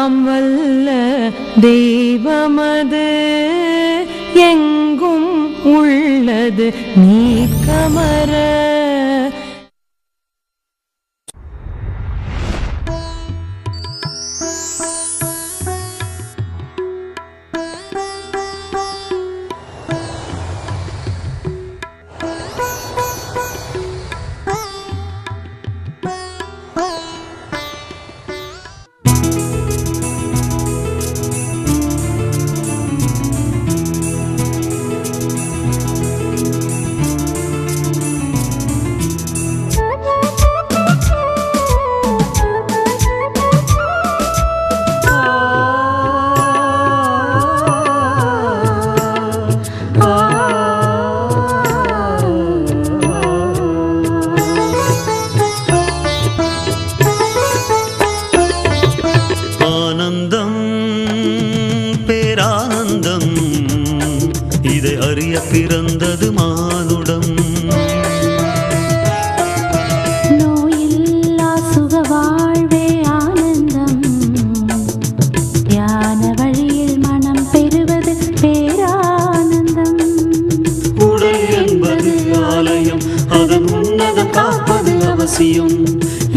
எல்லாம் வல்ல தெய்வமது எங்கும் உள்ளது நீக்கமர. பிறந்தது மானுடம். நோயில்லா சுக வாழ்வே ஆனந்தம். ஞான வழியில் மனம் பெறுவது பேரானந்தம். உடல் என்பது ஆலயம், அதன் உன்னதம் காப்பது அவசியம்.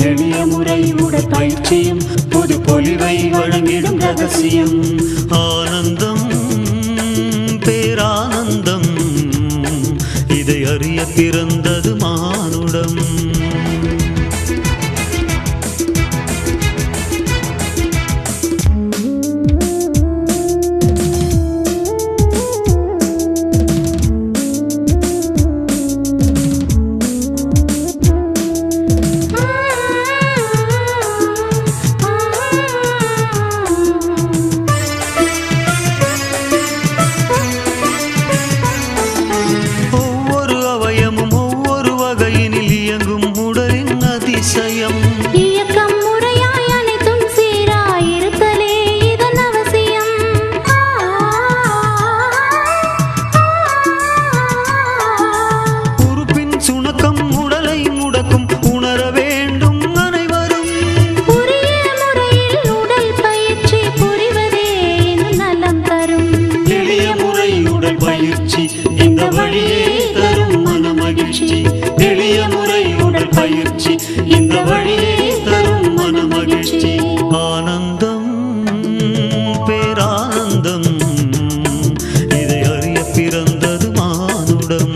எளிய முறை உடற்பயிற்சியும் புது பொலிவை வழங்கிடும் ரகசியம். ஆனந்தம் பேரானந்தம், இதை அறிய பிறந்தது மானுடம். இயக்கம் முறையாய் அனைத்தும் சீராயிருத்தலே இதன் அவசியம். உறுப்பின் சுணக்கம் உடலை முடக்கும், உணர வேண்டும் அனைவரும். உரிய முறையில் உடல் பயிற்சி புரிவதே நலம் தரும். எளிய முறை உடல் பயிற்சி இந்த வழியே தரும் மன மகிழ்ச்சி. எளிய முறை உடல் பயிற்சி இந்த வழியே தரும் மன மகிழ்ச்சி. ஆனந்தம் பேரானந்தம், இதை அறிய பிறந்தது மானுடம்.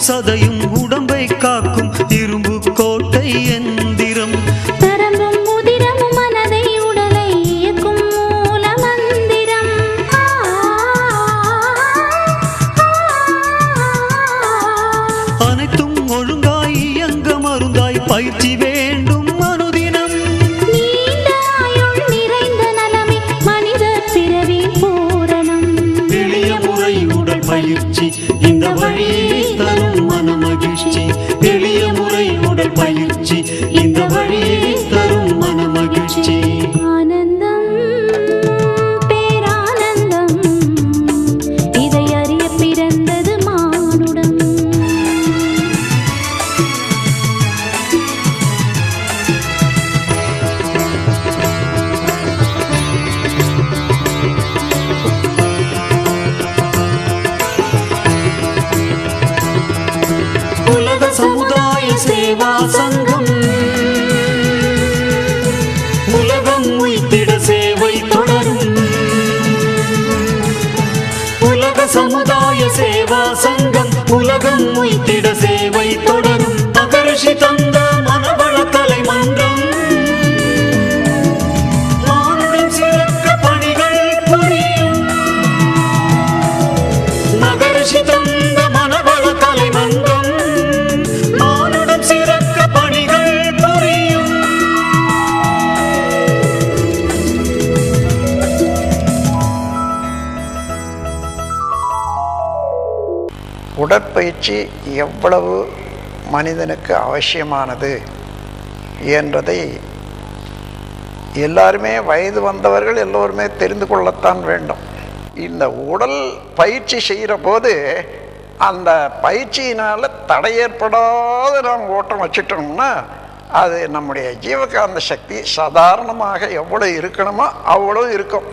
சதையும் உடம்பை காக்கும் இரும்பு கோட்டை எந்திரம். தரம்பும் முதிரமும் மனதை உடலை இயக்கும் மூல மந்திரம். அனைத்தும் ஒழுங்காய் இயங்க மருந்தாய் பயிற்சி வேண்டும் அனுதினம். நீண்ட ஆயுள் நிறைந்த நலமே மனித பிறவி பூரணம். எளிய முறை உடல் பயிற்சி இந்த வழியே தரும் மன மகிழ்ச்சி. எளிய முறை உடல் பயிற்சி இந்த வழியே தரும் மன மகிழ்ச்சி. ஆனந்தம் பேரானந்தம், இதை அறிய பிறந்தது மானுடம். உலக சமுதாய சேவா சங்கம் உலகம் உய்த்திட சேவை தொடரும். உலக சமுதாய சேவா சங்கம் உலகம் உய்த்திட சேவை தொடரும். மகரிஷி தந்த மனவள கலை மன்றம் மானுடம் சிறக்க பணிகள் புரியும். மகரிஷி தந்த மனவள கலை மன்றம் மானுடம் சிறக்க பணிகள் உடற்பயிற்சி எவ்வளவு மனிதனுக்கு அவசியமானது என்றதை எல்லாருமே வயது வந்தவர்கள் எல்லோருமே தெரிந்து கொள்ளத்தான் வேண்டும். இந்த உடல் பயிற்சி செய்கிற போது அந்த பயிற்சியினால் தடை ஏற்படாத நாம் ஓட்டம் வச்சுட்டோம்னா அது நம்முடைய ஜீவகாந்த சக்தி சாதாரணமாக எவ்வளோ இருக்கணுமோ அவ்வளோ இருக்கும்.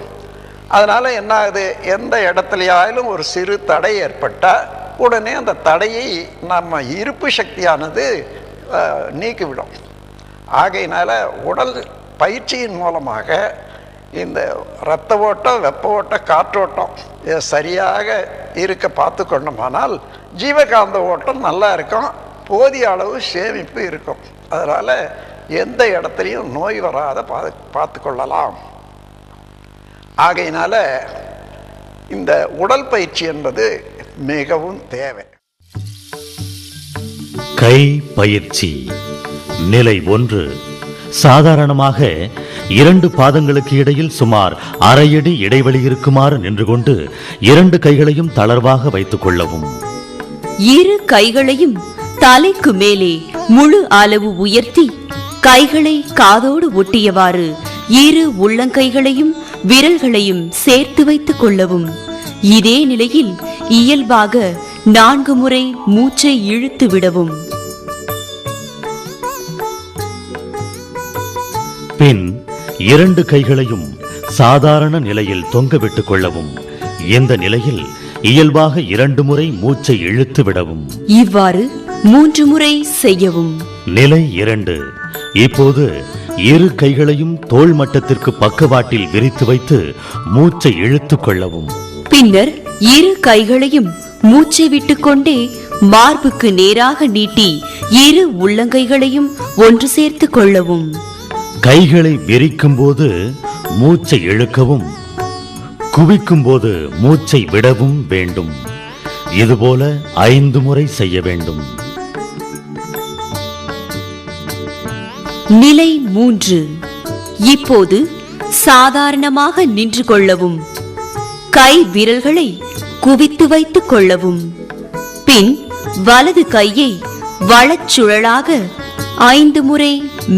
அதனால் என்ன ஆகுது, எந்த இடத்துலையாலும் ஒரு சிறு தடை ஏற்பட்டால் உடனே அந்த தடையை நம்ம இருப்பு சக்தியானது நீக்கிவிடும். ஆகையினால் உடல் பயிற்சியின் மூலமாக இந்த இரத்த ஓட்டம், வெப்ப ஓட்டம், காற்றோட்டம் இதை சரியாக இருக்க பார்த்து கொண்டோமானால் ஜீவகாந்த ஓட்டம் நல்லா இருக்கும், போதிய அளவு சேமிப்பு இருக்கும். அதனால் எந்த இடத்துலையும் நோய் வராத பார்த்து கொள்ளலாம். ஆகையினால இந்த உடல் பயிற்சி என்பது மிகவும் தேவை. கை பயிற்சி நிலை 1. சாதாரணமாக 2 பாதங்களுக்கு இடையில் சுமார் அரை அடி இடைவெளி இருக்குமாறு நின்று கொண்டு 2 கைகளையும் தளர்வாக வைத்துக் கொள்ளவும். 2 கைகளையும் தலைக்கு மேலே முழு அளவு உயர்த்தி கைகளை காதோடு ஒட்டியவாறு 2 உள்ளங்கைகளையும் விரல்களையும் சேர்த்து வைத்துக் கொள்ளவும். இதே நிலையில் இயல்பாக 4 முறை மூச்சை இழுத்து விடவும். பின் 2 கைகளையும் சாதாரண நிலையில் தொங்க விட்டுக் கொள்ளவும். இந்த நிலையில் இயல்பாக 2 முறை மூச்சை இழுத்து விடவும். இவ்வாறு 3 முறை செய்யவும். நிலை 2. இப்போது 2 கைகளையும் தோள் மட்டத்திற்கு பக்கவாட்டில் விரித்து வைத்து மூச்சை இழுத்துக் கொள்ளவும். பின்னர் 2 கைகளையும் மூச்சை விட்டுக்கொண்டே மார்புக்கு நேராக நீட்டி 2 உள்ளங்கைகளையும் ஒன்று சேர்த்துக் கொள்ளவும். கைகளை விரிக்கும் போது மூச்சை இழுக்கவும், குவிக்கும் போது மூச்சை விடவும் வேண்டும். இதுபோல 5 முறை செய்ய வேண்டும். நிலை 3. இப்போது சாதாரணமாக நின்று கொள்ளவும். கை விரல்களை குவித்து வைத்துக் கொள்ளவும். பின் வலது கையை வலச்சுழலாக 5 முறை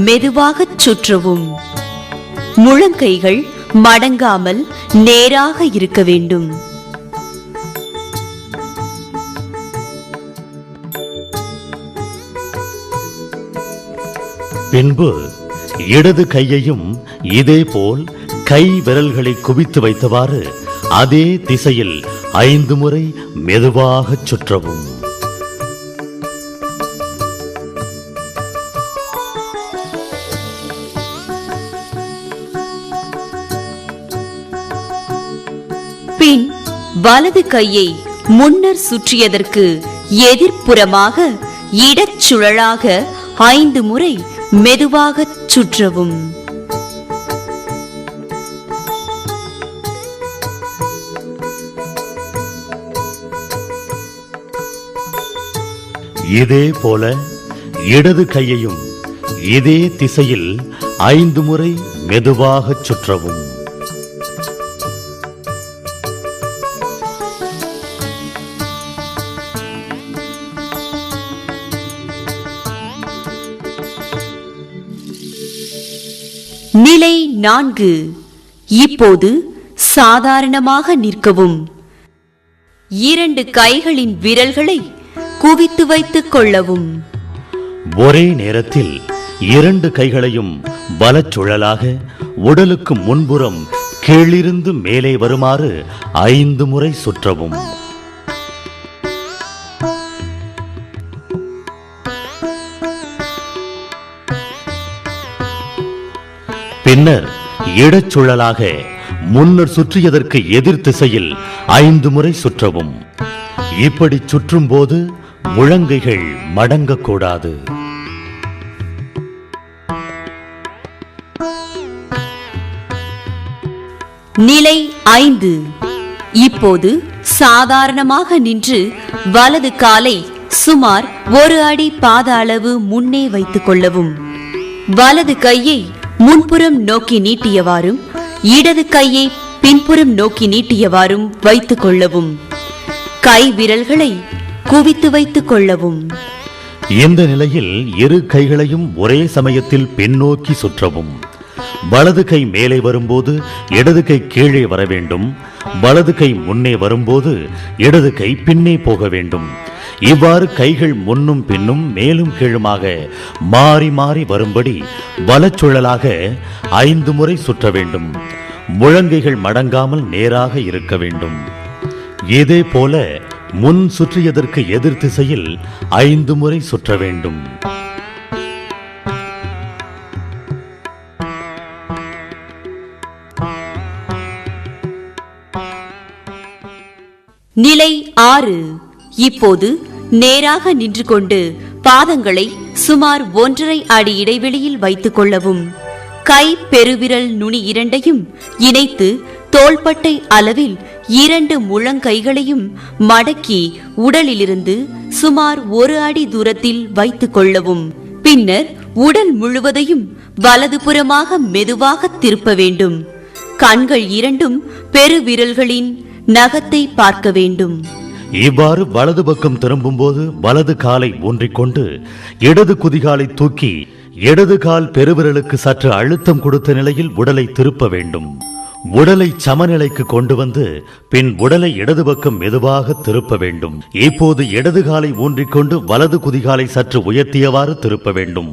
மெதுவாகச் சுற்றவும். முழங்கைகள் மடங்காமல் நேராக இருக்க வேண்டும். பின்பு இடது கையையும் இதேபோல் கை விரல்களை குவித்து வைத்தவாறு அதே திசையில் 5 முறை மெதுவாகச் சுற்றவும். பின் வலது கையை முன்னர் சுற்றியதற்கு எதிர்ப்புறமாக இடச்சுழலாக 5 முறை மெதுவாகச் சுற்றவும். இதே போல இடது கையையும் இதே திசையில் 5 முறை மெதுவாகச் சுற்றவும். நிலை 4. இப்போது சாதாரணமாக நிற்கவும். 2 கைகளின் விரல்களை குவித்து வைத்துக் கொள்ளவும். ஒரே நேரத்தில் 2 கைகளையும் வலச்சுழலாக உடலுக்கு முன்புறம் கீழிருந்து மேலே வருமாறு 5 முறை சுற்றவும். பின்னர் இடச்சுழலாக முன்னர் சுற்றியதற்கு எதிர் திசையில் 5 முறை சுற்றவும். இப்படி சுற்றும் போது முழங்கைகள் மடங்கக்கூடாது. நிலை 5. இப்போது சாதாரணமாக நின்று வலது காலை சுமார் 1 அடி பாத அளவு முன்னே வைத்துக் கொள்ளவும். வலது கையை முன்புறம் நோக்கி நீட்டியவாறும் இடது கையை பின்புறம் நோக்கி நீட்டியவாறும் வைத்துக் கொள்ளவும். கை விரல்களை குவித்து வைத்துக் கொள்ளவும். இந்த நிலையில் இரு கைகளையும் ஒரே சமயத்தில் பின்னோக்கி சுற்றவும். வலது கை மேலே வரும்போது இடது கை கீழே வர வேண்டும். வலது கை முன்னே வரும்போது இடது கை பின்னே போக வேண்டும். இவ்வாறு கைகள் முன்னும் பின்னும் மேலும் கீழுமாக மாறி மாறி வரும்படி வலச்சுழலாக 5 முறை சுற்ற வேண்டும். முழங்கைகள் மடங்காமல் நேராக இருக்க வேண்டும். இதே போல முன் சுற்றியதற்கு எதிர் திசையில் 5 முறை சுற்ற வேண்டும். நிலை 6. இப்போது நேராக நின்று கொண்டு பாதங்களை சுமார் 1.5 அடி இடைவெளியில் வைத்துக் கொள்ளவும். கை பெருவிரல் நுனி இரண்டையும் இணைத்து தோள்பட்டை அளவில் 2 முழங்கைகளையும் மடக்கி உடலிலிருந்து சுமார் 1 அடி தூரத்தில் வைத்துக் கொள்ளவும். பின்னர் உடல் முழுவதையும் வலதுபுறமாக மெதுவாக திருப்ப வேண்டும். கண்கள் இரண்டும் பெருவிரல்களின் நகத்தை பார்க்க வேண்டும். இவ்வாறு வலது பக்கம் திரும்பும் போது வலது காலை ஊன்றிக்கொண்டு இடது குதிகாலை தூக்கி இடது கால் பெருவிரலுக்கு சற்று அழுத்தம் கொடுத்த நிலையில் உடலை திருப்ப வேண்டும். உடலை சமநிலைக்கு கொண்டு வந்து பின் உடலை இடது பக்கம் மெதுவாக திருப்ப வேண்டும். இப்போது இடது காலை ஊன்றிக்கொண்டு வலது குதிகாலை சற்று உயர்த்தியவாறு திருப்ப வேண்டும்.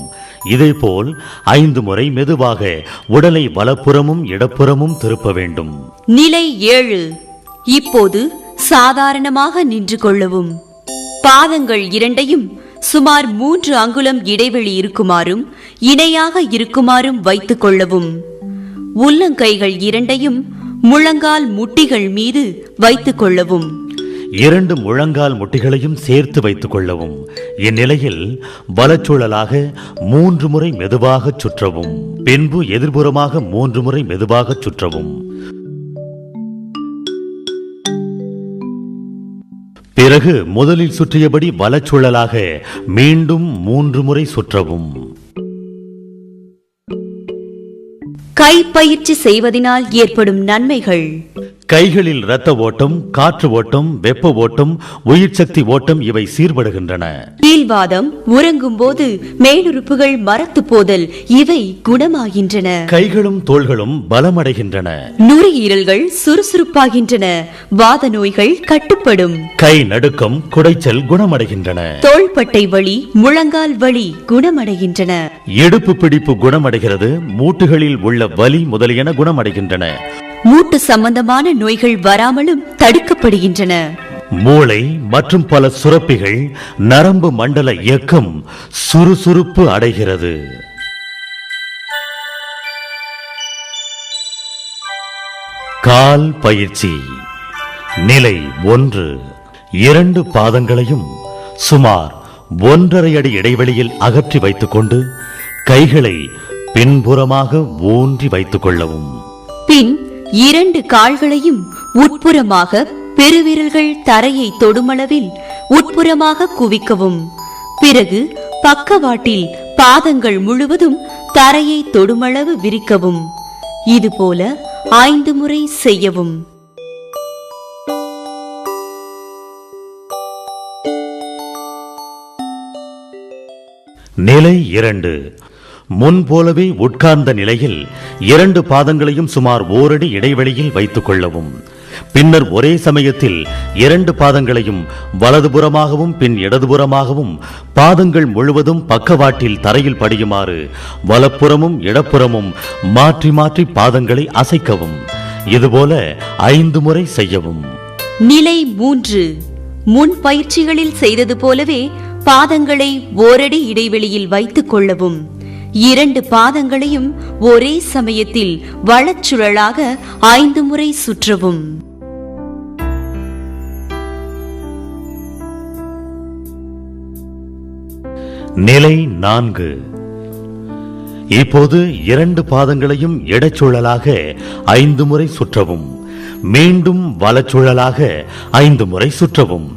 இதேபோல் 5 முறை மெதுவாக உடலை வலப்புறமும் இடப்புறமும் திருப்ப வேண்டும். நிலை 7. இப்போது சாதாரணமாக நின்று கொள்ளவும். பாதங்கள் இரண்டையும் சுமார் 3 அங்குலம் இடைவெளி இருக்குமாறும் இணையாக இருக்குமாறும் வைத்துக் கொள்ளவும். உள்ளங்கைகள் இரண்டையும் முழங்கால் முட்டிகள் மீது வைத்துக் கொள்ளவும். 2 முழங்கால் முட்டிகளையும் சேர்த்து வைத்துக் கொள்ளவும். இந்நிலையில் வலச்சுழலாக 3 முறை மெதுவாக சுற்றவும். பின்பு எதிர்புறமாக 3 முறை மெதுவாக சுற்றவும். பிறகு முதலில் சுற்றியபடி வலச்சுழலாக மீண்டும் 3 முறை சுற்றவும். கை பயிற்சி செய்வதனால் ஏற்படும் நன்மைகள். கைகளில் இரத்த ஓட்டம், காற்று ஓட்டம், வெப்ப ஓட்டம், உயிர் சக்தி ஓட்டம் இவை சீர்படுகின்றன. கீழ்வாதம், உறங்கும் போது மேலுறுப்புகள் மரத்து போதல் இவை குணமாகின்றன. கைகளும் தோள்களும் பலமடைகின்றன. நுரையீரல்கள் சுறுசுறுப்பாகின்றன. வாத நோய்கள் கட்டுப்படும். கை நடுக்கம், குடைச்சல் குணமடைகின்றன. தோள்பட்டை வலி, முழங்கால் வலி குணமடைகின்றன. இடுப்பு பிடிப்பு குணமடைகிறது. மூட்டுகளில் உள்ள வலி முதலியன குணமடைகின்றன. மூட்டு சம்பந்தமான நோய்கள் வராமலும் தடுக்கப்படுகின்றன. மூளை மற்றும் பல சுரப்பிகள், நரம்பு மண்டல இயக்கம் சுறுசுறுப்பு அடைகிறது. கால் பயிற்சி. நிலை 1. 2 பாதங்களையும் சுமார் 1.5 அடி இடைவெளியில் அகற்றி வைத்துக் கொண்டு கைகளை பின்புறமாக ஊன்றி வைத்துக் கொள்ளவும். பின் 2 கால்களையும் உட்புறமாக பெருவிரல்கள் தரையை தொடுமளவில் உட்புறமாக குவிக்கவும். பிறகு பக்கவாட்டில் பாதங்கள் முழுவதும் தரையை தொடுமளவு விரிக்கவும். இதுபோல 5 முறை செய்யவும். நிலை 2. முன்போலவே உட்கார்ந்த நிலையில் 2 பாதங்களையும் சுமார் 1 அடி இடைவெளியில் வைத்துக் கொள்ளவும். பின்னர் ஒரே சமயத்தில் 2 பாதங்களையும் வலதுபுறமாகவும் பின் இடதுபுறமாகவும் பாதங்கள் முழுவதும் பக்கவாட்டில் தரையில் படியுமாறு வலப்புறமும் இடப்புறமும் மாற்றி மாற்றி பாதங்களை அசைக்கவும். இதுபோல 5 முறை செய்யவும். நிலை 3. முன் பயிற்சிகளில் செய்தது போலவே பாதங்களை 1 அடி இடைவெளியில் வைத்துக் கொள்ளவும். 2 பாதங்களையும் ஒரே சமயத்தில் வலச்சுழலாக 5 முறை சுற்றவும். நிலை 4. இப்போது 2 பாதங்களையும் இடச்சுழலாக 5 முறை சுற்றவும். மீண்டும் வலச்சுழலாக 5 முறை சுற்றவும்.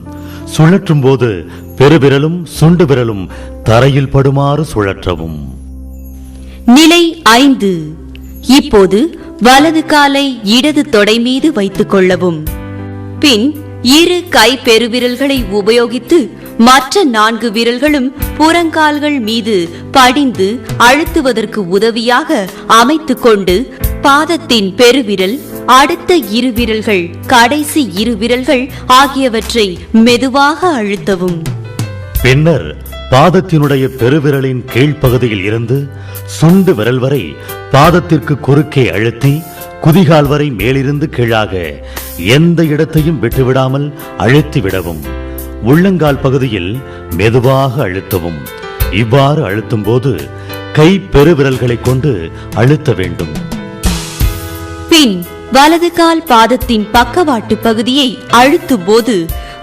சுழற்றும் போது பெருவிரலும் சுண்டு விரலும் தரையில் படுமாறு சுழற்றவும். நிலை 5. இப்போது வலது காலை இடது தொடை மீது வைத்துக் கொள்ளவும். பின் இரு கை பெருவிரல்களை உபயோகித்து மற்ற 4 விரல்களும் புறங்கால்கள் மீது படிந்து அழுத்துவதற்கு உதவியாக அமைத்துக் கொண்டு பாதத்தின் பெருவிரல், அடுத்த 2 விரல்கள், கடைசி 2 விரல்கள் ஆகியவற்றை மெதுவாக அழுத்தவும். பின்னர் பாதத்தினுடைய பெருவிரலின் கீழ்ப்பகுதியில் இருந்து சுண்டு விரல் வரை பாதத்திற்கு குறுக்கே அழுத்தி குதிகால் வரை மேலிருந்து கீழாக எந்த இடத்தையும் விட்டுவிடாமல் அழுத்தி விடவும். உள்ளங்கால் பகுதியில் மெதுவாக அழுத்தவும். இவ்வாறு அழுத்தும் போது கை பெருவிரல்களை கொண்டு அழுத்த வேண்டும். பின் வலது கால் பாதத்தின் பக்கவாட்டு பகுதியை அழுத்தும் போது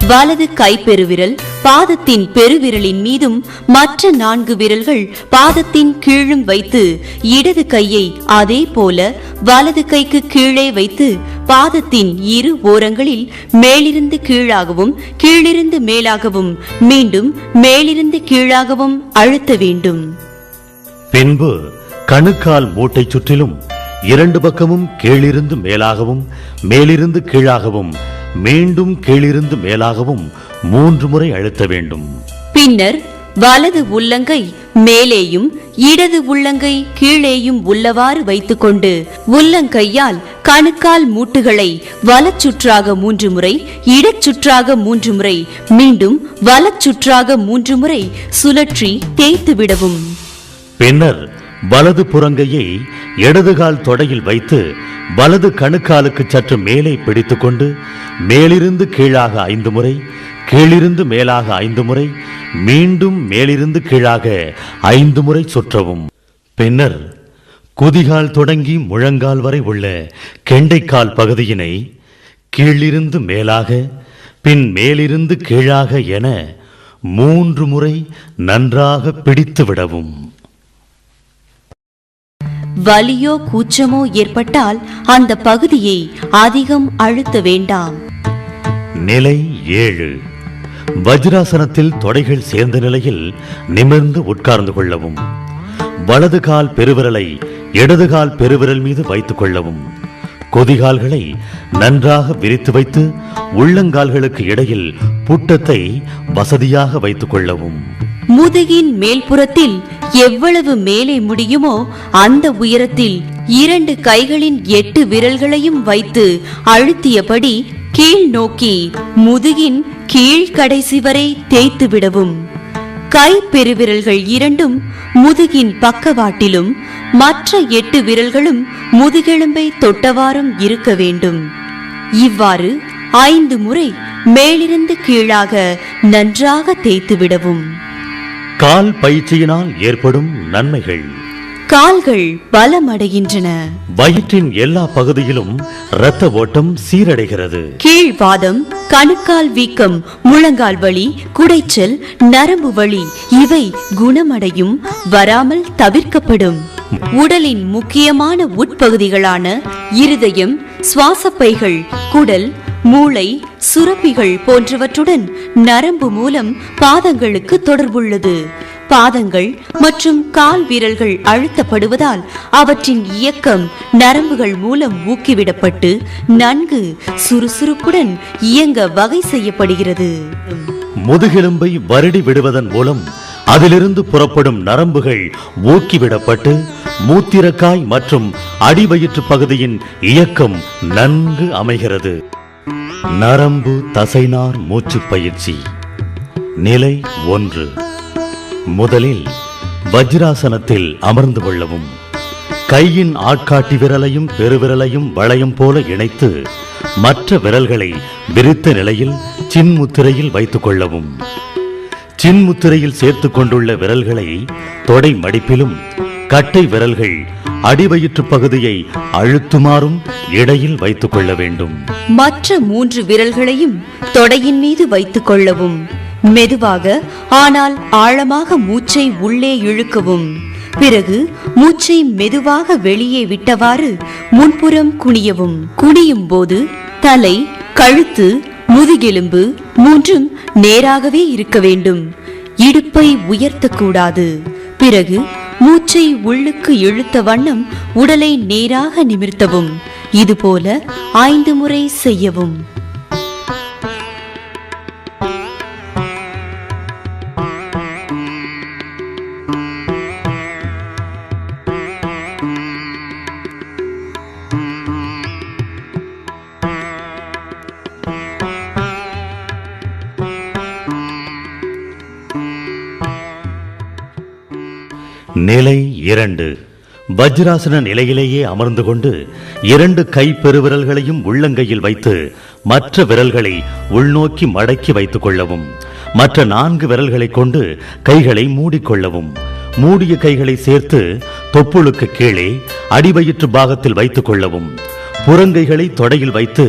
வலது கை பெருவிரல் பாதத்தின் பெருவிரலின் மீதும் மற்ற 4 விரல்கள் பாதத்தின் கீழும் வைத்து இடது கையை அதே போல வலது கைக்கு கீழே வைத்து பாதத்தின் 2 ஓரங்களில் மேலிருந்து கீழாகவும் கீழிருந்து மேலாகவும் மீண்டும் மேலிருந்து கீழாகவும் அழுத்த வேண்டும். பின்பு கணுக்கால் மூட்டை சுற்றிலும் 2 பக்கமும் கீழிருந்து மேலாகவும் மேலிருந்து கீழாகவும் மீண்டும் கீழிருந்து மேலாகவும் 3 முறை அழுத்த வேண்டும். பின்னர் வலது உள்ளங்கை மேலேயும் இடது உள்ளங்கை கீழேயும் உள்ளவாறு வைத்துக்கொண்டு உள்ளங்கையால் கணுக்கால் மூட்டுகளை வலச்சுற்றாக 3 முறை, இடச்சுற்றாக 3 முறை, மீண்டும் வலச்சுற்றாக 3 முறை சுழற்றி தேய்த்து விடவும். பின்னர் வலது புறங்கையை இடதுகால் தொடையில் வைத்து வலது கணுக்காலுக்கு சற்று மேலே பிடித்துக்கொண்டு மேலிருந்து கீழாக 5 முறை, கீழிருந்து மேலாக 5 முறை, மீண்டும் மேலிருந்து கீழாக 5 முறை சுற்றவும். பின்னர் குதிகால் தொடங்கி முழங்கால் வரை உள்ள கெண்டைக்கால் பகுதியினை கீழிருந்து மேலாக பின் மேலிருந்து கீழாக என 3 முறை நன்றாக பிடித்து விடவும். வலியோ கூச்சமோ ஏற்பட்டால் அந்த பகுதியை அதிகம் அழுத்த வேண்டாம். நிலை 7. வஜ்ராசனத்தில் தொடைகள் சேர்ந்த நிலையில் நிமிர்ந்து உட்கார்ந்து கொள்ளவும். வலது கால் பெருவிரலை இடது கால் பெருவிரல் மீது வைத்துக் கொள்ளவும். கொதிகால்களை நன்றாக விரித்து வைத்து உள்ளங்கால்களுக்கு இடையில் புட்டத்தை வசதியாக வைத்துக் கொள்ளவும். முதுகின் மேல்புறத்தில் எவ்வளவு மேலே முடியுமோ அந்த உயரத்தில் 2 கைகளின் 8 விரல்களையும் வைத்து அழுத்தியபடி கீழ் நோக்கி முதுகின் கீழ் கடைசி வரை தேய்த்து விடவும். கை பெருவிரல்கள் 2ம் முதுகின் பக்கவாட்டிலும் மற்ற 8 விரல்களும் முதுகெலும்பை தொட்டவாறும் இருக்க வேண்டும். இவ்வாறு 5 முறை மேலிருந்து கீழாக நன்றாக தேய்த்து விடவும். கால் பயிற்சியினால் ஏற்படும் நன்மைகள். கால்கள் பலமடைகின்றன. வயிற்றின் எல்லா பகுதியிலும் இரத்த ஓட்டம் சீரடைகிறது. கீழ்வாதம், கணுக்கால் வீக்கம், முழங்கால் வலி, குடைச்சல், நரம்பு வலி இவை குணமடையும், வராமல் தவிர்க்கப்படும். உடலின் முக்கியமான உட்பகுதிகளான இருதயம், சுவாசப்பைகள், குடல், மூளை, சுரப்பிகள் போன்றவற்றுடன் நரம்பு மூலம் பாதங்களுக்கு தொடர்புள்ளது. பாதங்கள் மற்றும் கால் வீரல்கள் அழுத்தப்படுவதால் அவற்றின் இயக்கம் நரம்புகள் மூலம் ஊக்கிவிடப்பட்டு நன்கு சுறுசுறுப்புடன் இயங்க வகை செய்யப்படுகிறது. முதுகெலும்பை வருடி விடுவதன் மூலம் அதிலிருந்து புறப்படும் நரம்புகள் ஊக்கிவிடப்பட்டு மூத்திரக்காய் மற்றும் அடிவயிற்று பகுதியின் இயக்கம் நன்கு அமைகிறது. நரம்பு தசைநார் மூச்சு பயிற்சி. நிலை 1. முதலில் வஜ்ராசனத்தில் அமர்ந்து கொள்ளவும். கையின் ஆட்காட்டி விரலையும் பெருவிரலையும் வளையம் போல இணைத்து மற்ற விரல்களை விரித்த நிலையில் சின்முத்திரையில் வைத்துக் கொள்ளவும். சின்முத்திரையில் சேர்த்து கொண்டுள்ள விரல்களை தொடை மடிப்பிலும் கட்டை விரல்கள் அடிவயிற்று பகுதியை அழுத்துமாறும் இடையில் வைத்துக் கொள்ள வேண்டும். மற்ற 3 விரல்களையும் தொடையின் மீது வைத்துக் கொள்ளவும். மெதுவாக ஆனால் ஆழமாக மூச்சை உள்ளே இழுக்கவும். பிறகு மூச்சை மெதுவாக வெளியே விட்டவாறு முன்புறம் குனியவும். குனியும் போது தலை, கழுத்து, முதுகெலும்பு 3ம் நேராகவே இருக்க வேண்டும். இடுப்பை உயர்த்தக்கூடாது. பிறகு மூச்சை உள்ளுக்கு இழுத்த வண்ணம் உடலை நேராக நிமிர்த்தவும். இதுபோல 5 முறை செய்யவும். நிலை 2. வஜ்ராசன நிலையிலேயே அமர்ந்து கொண்டு 2 கை பெருவிரல்களையும் உள்ளங்கையில் வைத்து மற்ற விரல்களை உள்நோக்கி மடக்கி வைத்துக் கொள்ளவும். மற்ற 4 விரல்களை கொண்டு கைகளை மூடிக்கொள்ளவும். மூடிய கைகளை சேர்த்து தொப்புளுக்கு கீழே அடிவயிற்று பாகத்தில் வைத்துக் கொள்ளவும். புறங்கைகளை தொடையில் வைத்து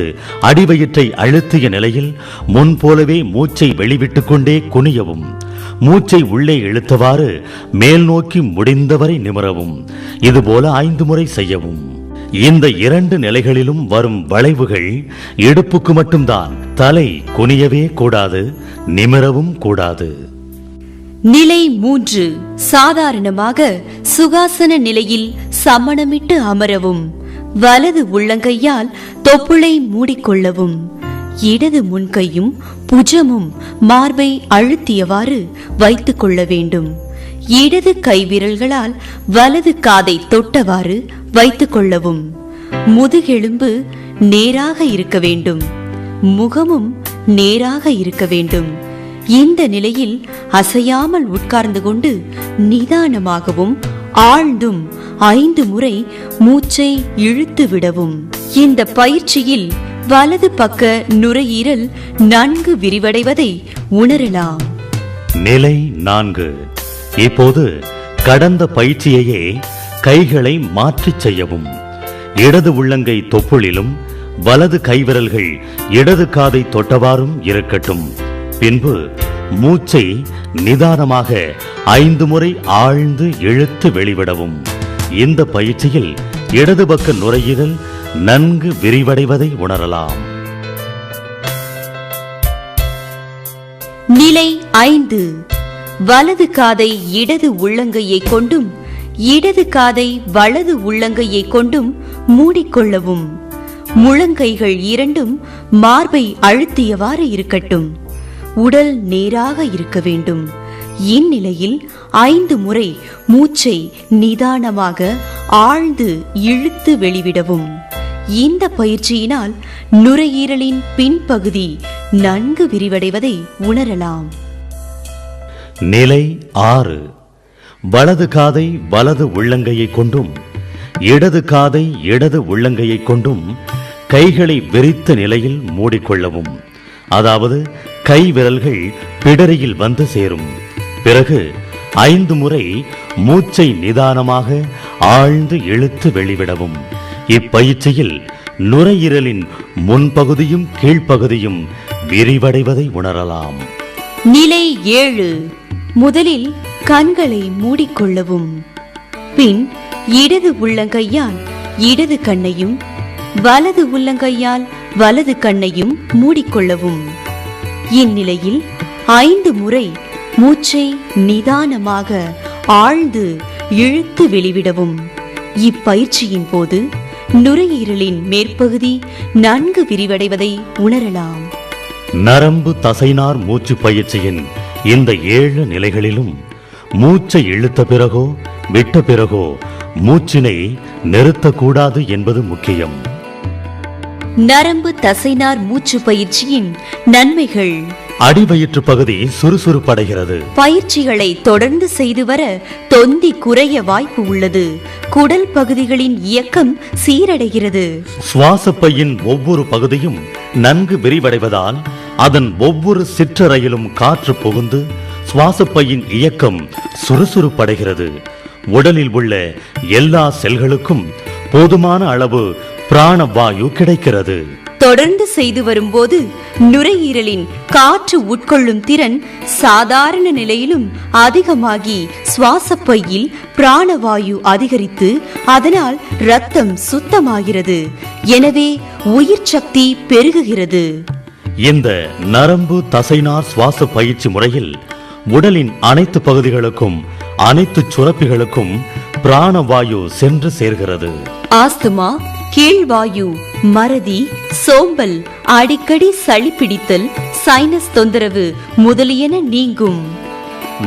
அடிவயிற்றை அழுத்திய நிலையில் முன்போலவே மூச்சை வெளிவிட்டுக் கொண்டே குனியவும். மூச்சை உள்ளே இழுத்தவாறு மேல் நோக்கி முடிந்தவரை நிமிரவும். இதுபோல 5 முறை செய்யவும். இந்த 2 நிலைகளிலும் வரும் வளைவுகள் இடுப்புக்கு மட்டும்தான். தலை குனியவே கூடாது, நிமிரவும் கூடாது. நிலை 3. சாதாரணமாக சுகாசன நிலையில் சமணமிட்டு அமரவும். வலது உள்ளங்கையால் தொப்புளை மூடிக்கொள்ளவும். இடது முன்கையும் புஜமும் மார்பை அழுத்தியவாறு வைத்துக் கொள்ள வேண்டும். இடது கைவிரல்களால் வலது காதை தொட்டவாறு வைத்துக் கொள்ளவும். முதுகெலும்பு நேராக இருக்க வேண்டும். முகமும் நேராக இருக்க வேண்டும். இந்த நிலையில் அசையாமல் உட்கார்ந்து கொண்டு நிதானமாகவும் ஆழ்ந்தும் 5 முறை மூச்சை இழுத்து விடவும். இந்த பயிற்சியில் வலது பக்க நுரையீரல் நன்கு விரிவடைவதை உணரலாம். நிலை 4. இப்போது கடந்த பயிற்சியையே கைகளை மாற்றிச் செய்யவும். இடது உள்ளங்கை தொப்புளிலும் வலது கைவிரல்கள் இடது காதை தொட்டவாறும் இருக்கட்டும். பின்பு மூச்சை நிதானமாக 5 முறை ஆழ்ந்து இழுத்து வெளிவிடவும். இந்த பயிற்சியில் இடது பக்க நுரையீரல் நன்கு விரிவடைவதை உணரலாம். நிலை 5. வலது காதை இடது உள்ளங்கையை கொண்டும் இடது காதை வலது உள்ளங்கையை கொண்டும் மூடிக்கொள்ளவும். முழங்கைகள் இரண்டும் மார்பை அழுத்தியவாறு இருக்கட்டும். உடல் நேராக இருக்க வேண்டும். இந்நிலையில் 5 முறை மூச்சை நிதானமாக ஆழ்ந்து இழுத்து வெளிவிடவும். இந்த பயிற்சியினால் நுரையீரலின் பின்பகுதி நன்கு விரிவடைவதை உணரலாம். நிலை 6. வலது காதை வலது உள்ளங்கையை கொண்டும் இடது காதை இடது உள்ளங்கையை கொண்டும் கைகளை விரித்த நிலையில் மூடிக்கொள்ளவும். அதாவது கை விரல்கள் பிடரியில் வந்து சேரும். பிறகு 5 முறை மூச்சை நிதானமாக ஆழ்ந்து இழுத்து வெளிவிடவும். இப்பயிற்சியில் நுரையீரலின் முன்பகுதியும் கீழ்ப்பகுதியும் விரிவடைவதை உணரலாம். நிலை 7. முதலில் கண்களை மூடிக்கொள்ளவும். பின் இடது உள்ளங்கையால் இடது கண்ணையும் வலது உள்ளங்கையால் வலது கண்ணையும் மூடிக்கொள்ளவும். இந்நிலையில் 5 முறை மூச்சை நிதானமாக ஆழ்ந்து இழுத்து வெளிவிடவும். இப்பயிற்சியின் போது நுரையீரலின் மேற்பகுதி நன்கு விரிவடைவதை உணரலாம். நரம்பு தசைநார் மூச்சு பயிற்சியின் இந்த 7 நிலைகளிலும் மூச்சை இழுத்த பிறகோ விட்ட பிறகோ மூச்சினை நிறுத்தக்கூடாது என்பது முக்கியம். நரம்பு தசைநார் மூச்சு பயிற்சியின் நன்மைகள். அடிவயிற்று பகுதி சுறுசுறுப்படைகிறது. பயிற்சிகளை தொடர்ந்து செய்து வர தொந்தி குறைய வாய்ப்பு உள்ளது. குடல் பகுதிகளின் இயக்கம் சீரடைகிறது. சுவாசப்பையின் ஒவ்வொரு பகுதியும் நன்கு விரிவடைவதால் அதன் ஒவ்வொரு சிற்றறையிலும் காற்று புகுந்து சுவாசப்பையின் இயக்கம் சுறுசுறுப்படைகிறது. உடலில் உள்ள எல்லா செல்களுக்கும் போதுமான அளவு பிராணவாயு கிடைக்கிறது. தொடர்ந்து செய்து வரும்போது நுரையீரலின் காற்று உட்கொள்ளும் திறன் சாதாரண நிலையிலும் அதிகமாகி சுவாசப்பையில் பிராணவாயு அதிகரித்து அதனால் இரத்தம் சுத்தமாகிறது. எனவே உயிர் சக்தி பெருகுகிறது. இந்த நரம்பு தசைநார் சுவாச பயிற்சி முறையில் உடலின் அனைத்து பகுதிகளுக்கும் அனைத்து சுரப்பிகளுக்கும் பிராணவாயு சென்று சேர்கிறது. ஆஸ்துமா, கீழ்வாயு, மறதி, சோம்பல், அடிக்கடி சளி பிடித்தல், சைனஸ் தொந்தரவு முதலியன நீங்கும்.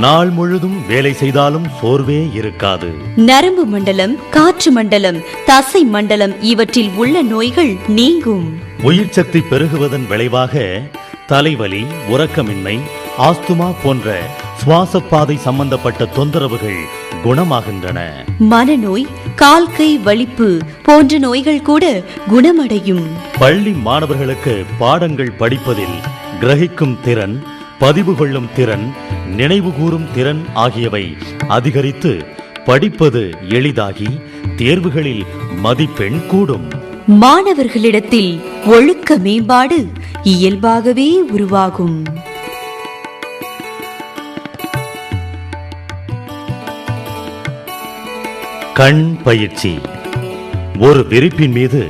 நாள் முழுதும் வேலை செய்தாலும் சோர்வே இருக்காது. நரம்பு மண்டலம், காற்று மண்டலம், தசை மண்டலம் இவற்றில் உள்ள நோய்கள் நீங்கும். உயிர் சக்தி பெருகுவதன் விளைவாக தலைவலி, உறக்கமின்மை, ஆஸ்துமா போன்ற சுவாச பாதை சம்பந்தப்பட்ட தொந்தரவுகள் குணமாகின்றன. மனநோய், கால் கை வலிப்பு போன்ற நோய்கள் கூட குணமடையும். பள்ளி மாணவர்களுக்கு பாடங்கள் படிப்பதில் கிரகிக்கும் திறன், பதிவு கொள்ளும் திறன், நினைவு கூறும் திறன் ஆகியவை அதிகரித்து படிப்பது எளிதாகி தேர்வுகளில் மதிப்பெண் கூடும். மாணவர்களிடத்தில் ஒழுக்க மேம்பாடு இயல்பாகவே உருவாகும். கண் பயிற்சி. ஒரு விரிப்பின் மீது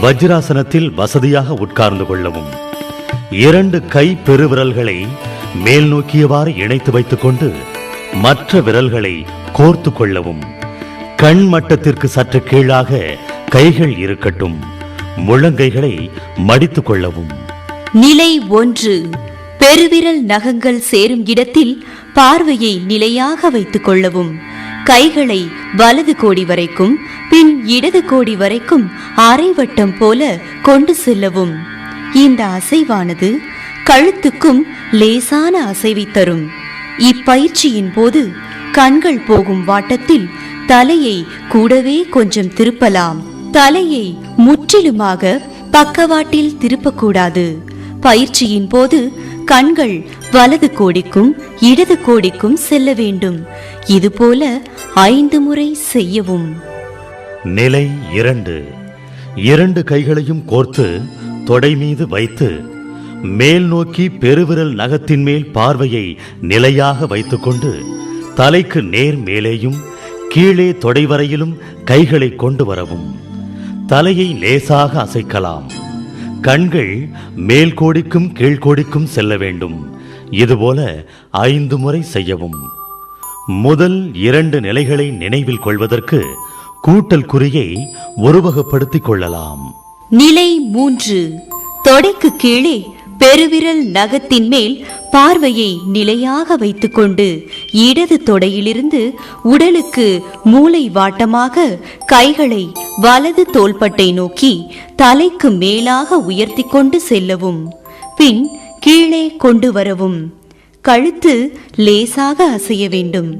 வஜ்ராசனத்தில் வசதியாக உட்கார்ந்து கொள்ளவும். 2 கை பெருவிரல்களை மேல் நோக்கியவாறு இணைத்து வைத்துக் கொண்டு மற்ற விரல்களை கோர்த்து கொள்ளவும். கண் மட்டத்திற்கு சற்று கீழாக கைகள் இருக்கட்டும். முழங்கைகளை மடித்துக் கொள்ளவும். நிலை 1. பெருவிரல் நகங்கள் சேரும் இடத்தில் பார்வையை நிலையாக வைத்துக் கொள்ளவும். கைகளை வலது கோடி வரைக்கும் பின் இடது கோடி வரைக்கும் அரைவட்டம் போல கொண்டு செல்லவும். இந்த அசைவானது கழுத்துக்கும் லேசான அசைவை தரும். இப்பயிற்சியின் போது கண்கள் போகும் வாட்டத்தில் தலையை கூடவே கொஞ்சம் திருப்பலாம். தலையை முற்றிலுமாக பக்கவாட்டில் திருப்பக்கூடாது. பயிற்சியின் போது கண்கள் வலது கோடிக்கும் இடது கோடிக்கும் செல்ல வேண்டும். இதுபோல 5 முறை செய்யவும். நிலை 2. 2 கைகளையும் கோர்த்து தொடை மீது வைத்து மேல் நோக்கி பெருவிரல் நகத்தின் மேல் பார்வையை நிலையாக வைத்துக்கொண்டு தலைக்கு நேர் மேலேயும் கீழே தொடை வரையிலும் கைகளை கொண்டு வரவும். தலையை லேசாக அசைக்கலாம். கண்கள் மேல் கோடிக்கும் கீழ்கோடிக்கும் செல்ல வேண்டும். இதுபோல 5 முறை செய்யவும். முதல் 2 நிலைகளை நினைவில் கொள்வதற்கு கூட்டல் குறியை உருவகப்படுத்திக் கொள்ளலாம். நிலை 3. தொடைக்கு கீழே பெருவிரல் நகத்தின் மேல் பார்வையை நிலையாக வைத்துக்கொண்டு இடது தொடையிலிருந்து உடலுக்கு மூளை வாட்டமாக கைகளை வலது தோள்பட்டை நோக்கி தலைக்கு மேலாக உயர்த்தி கொண்டு செல்லவும். பின் கீழே கொண்டு வரவும். கழுத்து லேசாக அசைய வேண்டும்.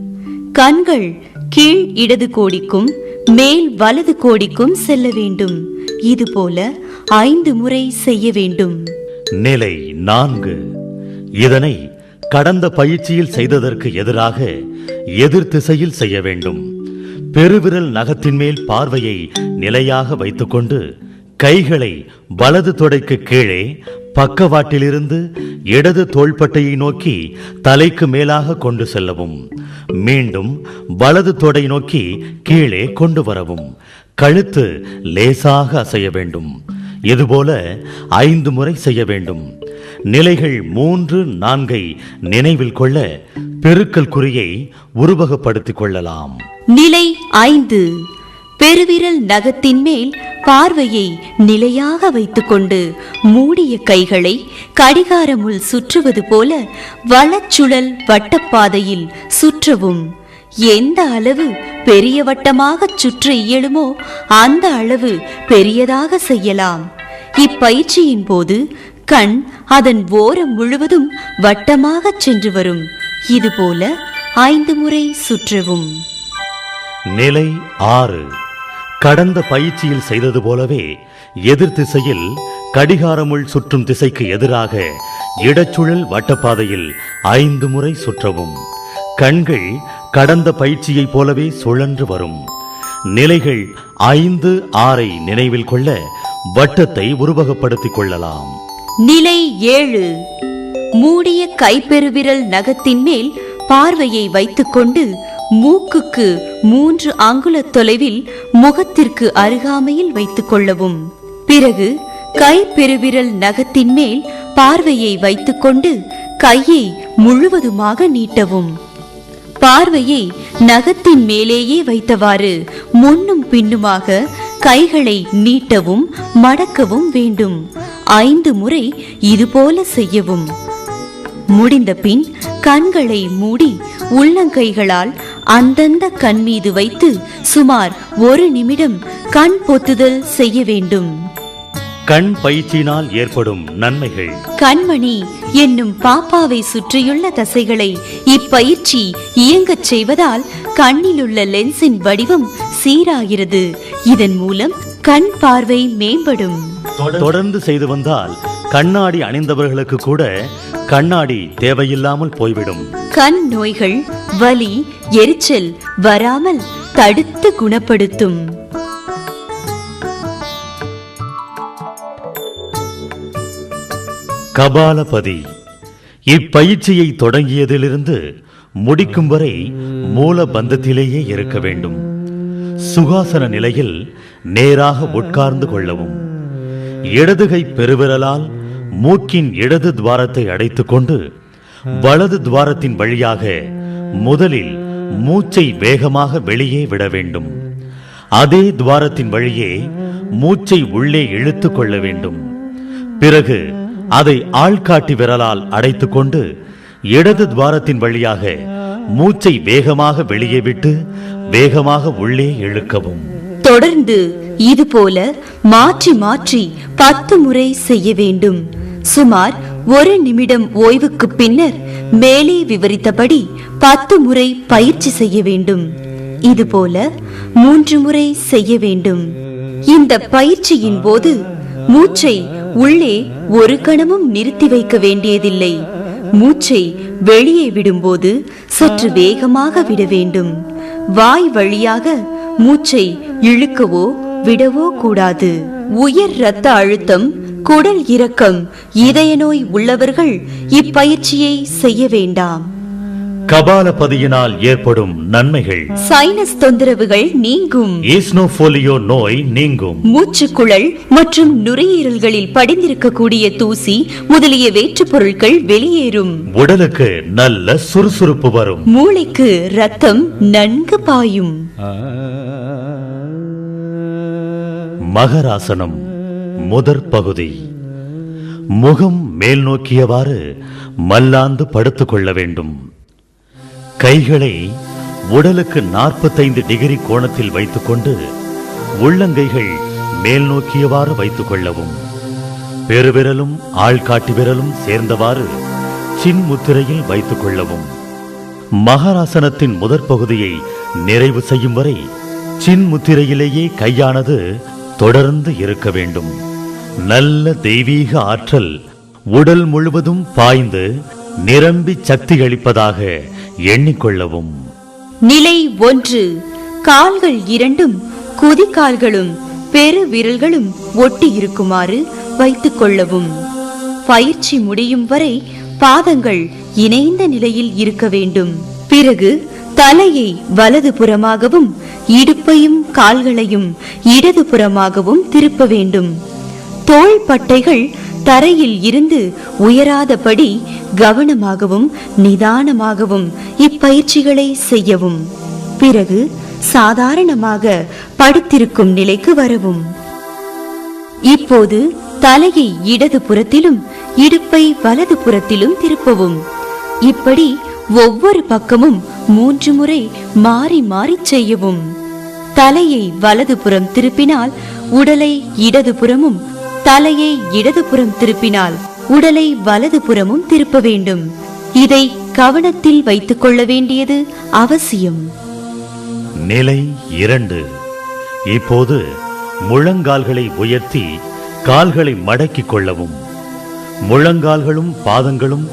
கண்கள் கீழ் இடது கோடிக்கும் மேல் வலது கோடிக்கும் செல்ல வேண்டும். இதுபோல 5 முறை செய்ய வேண்டும். நிலை 4. இதனை கடந்த பயிற்சியில் செய்ததற்கு எதிராக எதிர் திசையில் செய்ய வேண்டும். பெருவிரல் நகத்தின் மேல் பார்வையை நிலையாக வைத்துக்கொண்டு கைகளை வலது தொடைக்கு கீழே பக்கவாட்டிலிருந்து இடது தோள்பட்டையை நோக்கி தலைக்கு மேலாக கொண்டு செல்லவும். மீண்டும் வலது தொடை நோக்கி கீழே கொண்டு வரவும். கழுத்து லேசாக அசைய வேண்டும். இதுபோல 5 முறை செய்ய வேண்டும். நிலைகள் 3, 4 நினைவில் கொள்ள பெருக்கல் குறியை உருவகப்படுத்திக் கொள்ளலாம். நிலை 5. பெருவிரல் நகத்தின் மேல் பார்வையை நிலையாக வைத்துக்கொண்டு மூடிய கைகளை கடிகாரமுள் சுற்றுவது போல வலச்சுழல் வட்டப்பாதையில் சுற்றவும். எந்த அளவு பெரிய வட்டமாக சுற்ற இயலுமோ அந்த அளவு பெரியதாக செய்யலாம். இப்பயிற்சியின் போது கண் அதன் ஓரம் முழுவதும் வட்டமாக சென்று வரும். இதுபோல 5 முறை சுற்றவும். நிலை 6. கடந்த பயிற்சியில் செய்தது போலவே எதிர் திசையில் கடிகாரமுள் சுற்றும் திசைக்கு எதிராக இடச்சுழல் வட்டப்பாதையில் 5 முறை சுற்றவும். கண்கள் கடந்த பயிற்சியைப் போலவே சுழன்று வரும். நிலைகள் 5, 6 நினைவில் கொள்ள வட்டத்தை உருவகப்படுத்திக் கொள்ளலாம். நிலை 7. மூடிய கைப்பெருவிரல் நகத்தின் மேல் பார்வையை வைத்துக்கொண்டு மூக்குக்கு 3 அங்குல தொலைவில் முகத்திற்கு அருகாமையில் வைத்துக் கொள்ளவும். பிறகு கை பெருவிரல் நகத்தின் மேல் பார்வையை வைத்துக்கொண்டு கையை முழுவதுமாக நீட்டவும். பார்வையை நகத்தின் மேலேயே வைத்தவாறு முன்னும் பின்னுமாக கைகளை நீட்டவும் மடக்கவும் வேண்டும். 5 முறை இதுபோல செய்யவும். முடிந்த பின் கண்களை மூடி உள்ளங்கைகளால் அந்தந்த கண் மீது வைத்து சுமார் 1 நிமிடம் கண் பொத்துதல் செய்ய வேண்டும். கண் பயிற்சியினால் ஏற்படும் நன்மைகள். கண்மணி என்னும் பாப்பாவை சுற்றியுள்ள தசைகளை இப்பயிற்சி இயங்கச் செய்வதால் கண்ணிலுள்ள லென்ஸின் வடிவம் சீராகிறது. இதன் மூலம் கண் பார்வை மேம்படும். தொடர்ந்து செய்து வந்தால் கண்ணாடி அணிந்தவர்களுக்கு கூட கண்ணாடி தேவையில்லாமல் போய்விடும். கண் நோய்கள், வலி, எரிச்சல் வராமல் தடுத்து குணப்படுத்தும். கபாலபதி இப்பயிற்சியை தொடங்கியதிலிருந்து முடிக்கும் வரை மூல பந்தத்திலேயே இருக்க வேண்டும். சுகாசன நிலையில் நேராக உட்கார்ந்து கொள்ளவும். இடதுகை பெருவிரலால் மூக்கின் இடது துவாரத்தை அடைத்துக் கொண்டு வலது துவாரத்தின் வழியாக முதலில் மூச்சை வேகமாக வெளியே விட வேண்டும். அதே துவாரத்தின் வழியே மூச்சை உள்ளே இழுத்துக் கொள்ள வேண்டும். பிறகு அதை ஆள்காட்டி விரலால் அடைத்துக் கொண்டு இடது துவாரத்தின் வழியாக மூச்சை வேகமாக வெளியே விட்டு வேகமாக உள்ளே இழுக்கவும். தொடர்ந்து இதுபோல மாற்றி மாற்றி 10 முறை செய்ய வேண்டும். சுமார் 1 நிமிடம் ஓய்வுக்கு பின்னர் மேலே விவரித்தபடி 10 முறை பயிற்சி செய்ய வேண்டும். இதுபோல 3 முறை செய்ய வேண்டும். இந்த பயிற்சியின் போது மூச்சை உள்ளே ஒரு கணமும் நிறுத்தி வைக்க வேண்டியதில்லை. மூச்சை வெளியே விடும்போது சற்று வேகமாக விட வேண்டும். வாய் வழியாக மூச்சை இழுக்கவோ விடவோ கூடாது. உயர் இரத்த அழுத்தம், குடல் இறக்கம், இதய நோய் உள்ளவர்கள் இப்பயிற்சியை செய்ய வேண்டாம். கபாலபதியினால் ஏற்படும் நன்மைகள்: சைனஸ் தொந்தரவுகள் நீங்கும். ஈஸ்னோபோலியோ நோய் நீங்கும். மூச்சுக்குழல் மற்றும் நுரையீரல்களில் படிந்திருக்கக்கூடிய தூசி முதலிய வேற்று பொருட்கள் வெளியேறும். உடலுக்கு நல்ல சுறுசுறுப்பு வரும். மூளைக்கு ரத்தம் நன்கு பாயும். மகராசனம் முதற் பகுதி. முகம் மேல் நோக்கியவாறு மல்லாந்து படுத்துக் கொள்ள வேண்டும். கைகளை உடலுக்கு 45 டிகிரி கோணத்தில் வைத்துக்கொண்டு உள்ளங்கைகள் மேல் நோக்கியவாறு வைத்துக் கொள்ளவும். பெருவிரலும் ஆள்காட்டி விரலும் சேர்ந்தவாறு சின் முத்திரையில் வைத்துக் கொள்ளவும். மகராசனத்தின் முதற் பகுதியை நிறைவு செய்யும் வரை சின் முத்திரையிலேயே கையானது தொடர்ந்து இருக்க வேண்டும். நல்ல தெய்வீக ஆற்றல் உடல் முழுவதும் பாய்ந்து நிரம்பி சக்தி அளிப்பதாக எண்ணிக்கொள்ளவும். நிலை 1. கால்கள் இரண்டும் குதிகால்களும் பெரு விரல்களும் ஒட்டி இருக்குமாறு வைத்துக் கொள்ளவும். பயிற்சி முடியும் வரை பாதங்கள் இணைந்த நிலையில் இருக்க வேண்டும். பிறகு தலையை வலது புறமாகவும் இடுப்பையும் கால்களையும் இடது புறமாகவும் திருப்ப வேண்டும். தோள் பட்டைகள் தரையில் இருந்து உயராதபடி கவனமாகவும் நிதானமாகவும் இப்பயிற்சிகளை செய்யவும். பிறகு சாதாரணமாக படுத்திருக்கும் நிலைக்கு வரவும். இப்போது தலையை இடது புறத்திலும் இடுப்பை வலது புறத்திலும் திருப்பவும். இப்படி ஒவ்வொரு பக்கமும் 3 முறை மாறி மாறி செய்யவும். தலையை வலது புறம் திருப்பினால் உடலை இடது புறமும், தலையை இடது புறம் திருப்பினால் உடலை வலது புறமும் திருப்ப வேண்டும். இதை கவனத்தில் வைத்துக் கொள்ள வேண்டியது அவசியம். நிலை 2. இப்போது முழங்கால்களை உயர்த்தி கால்களை மடக்கிக் கொள்ளவும். முழங்கால்களும் பாதங்களும்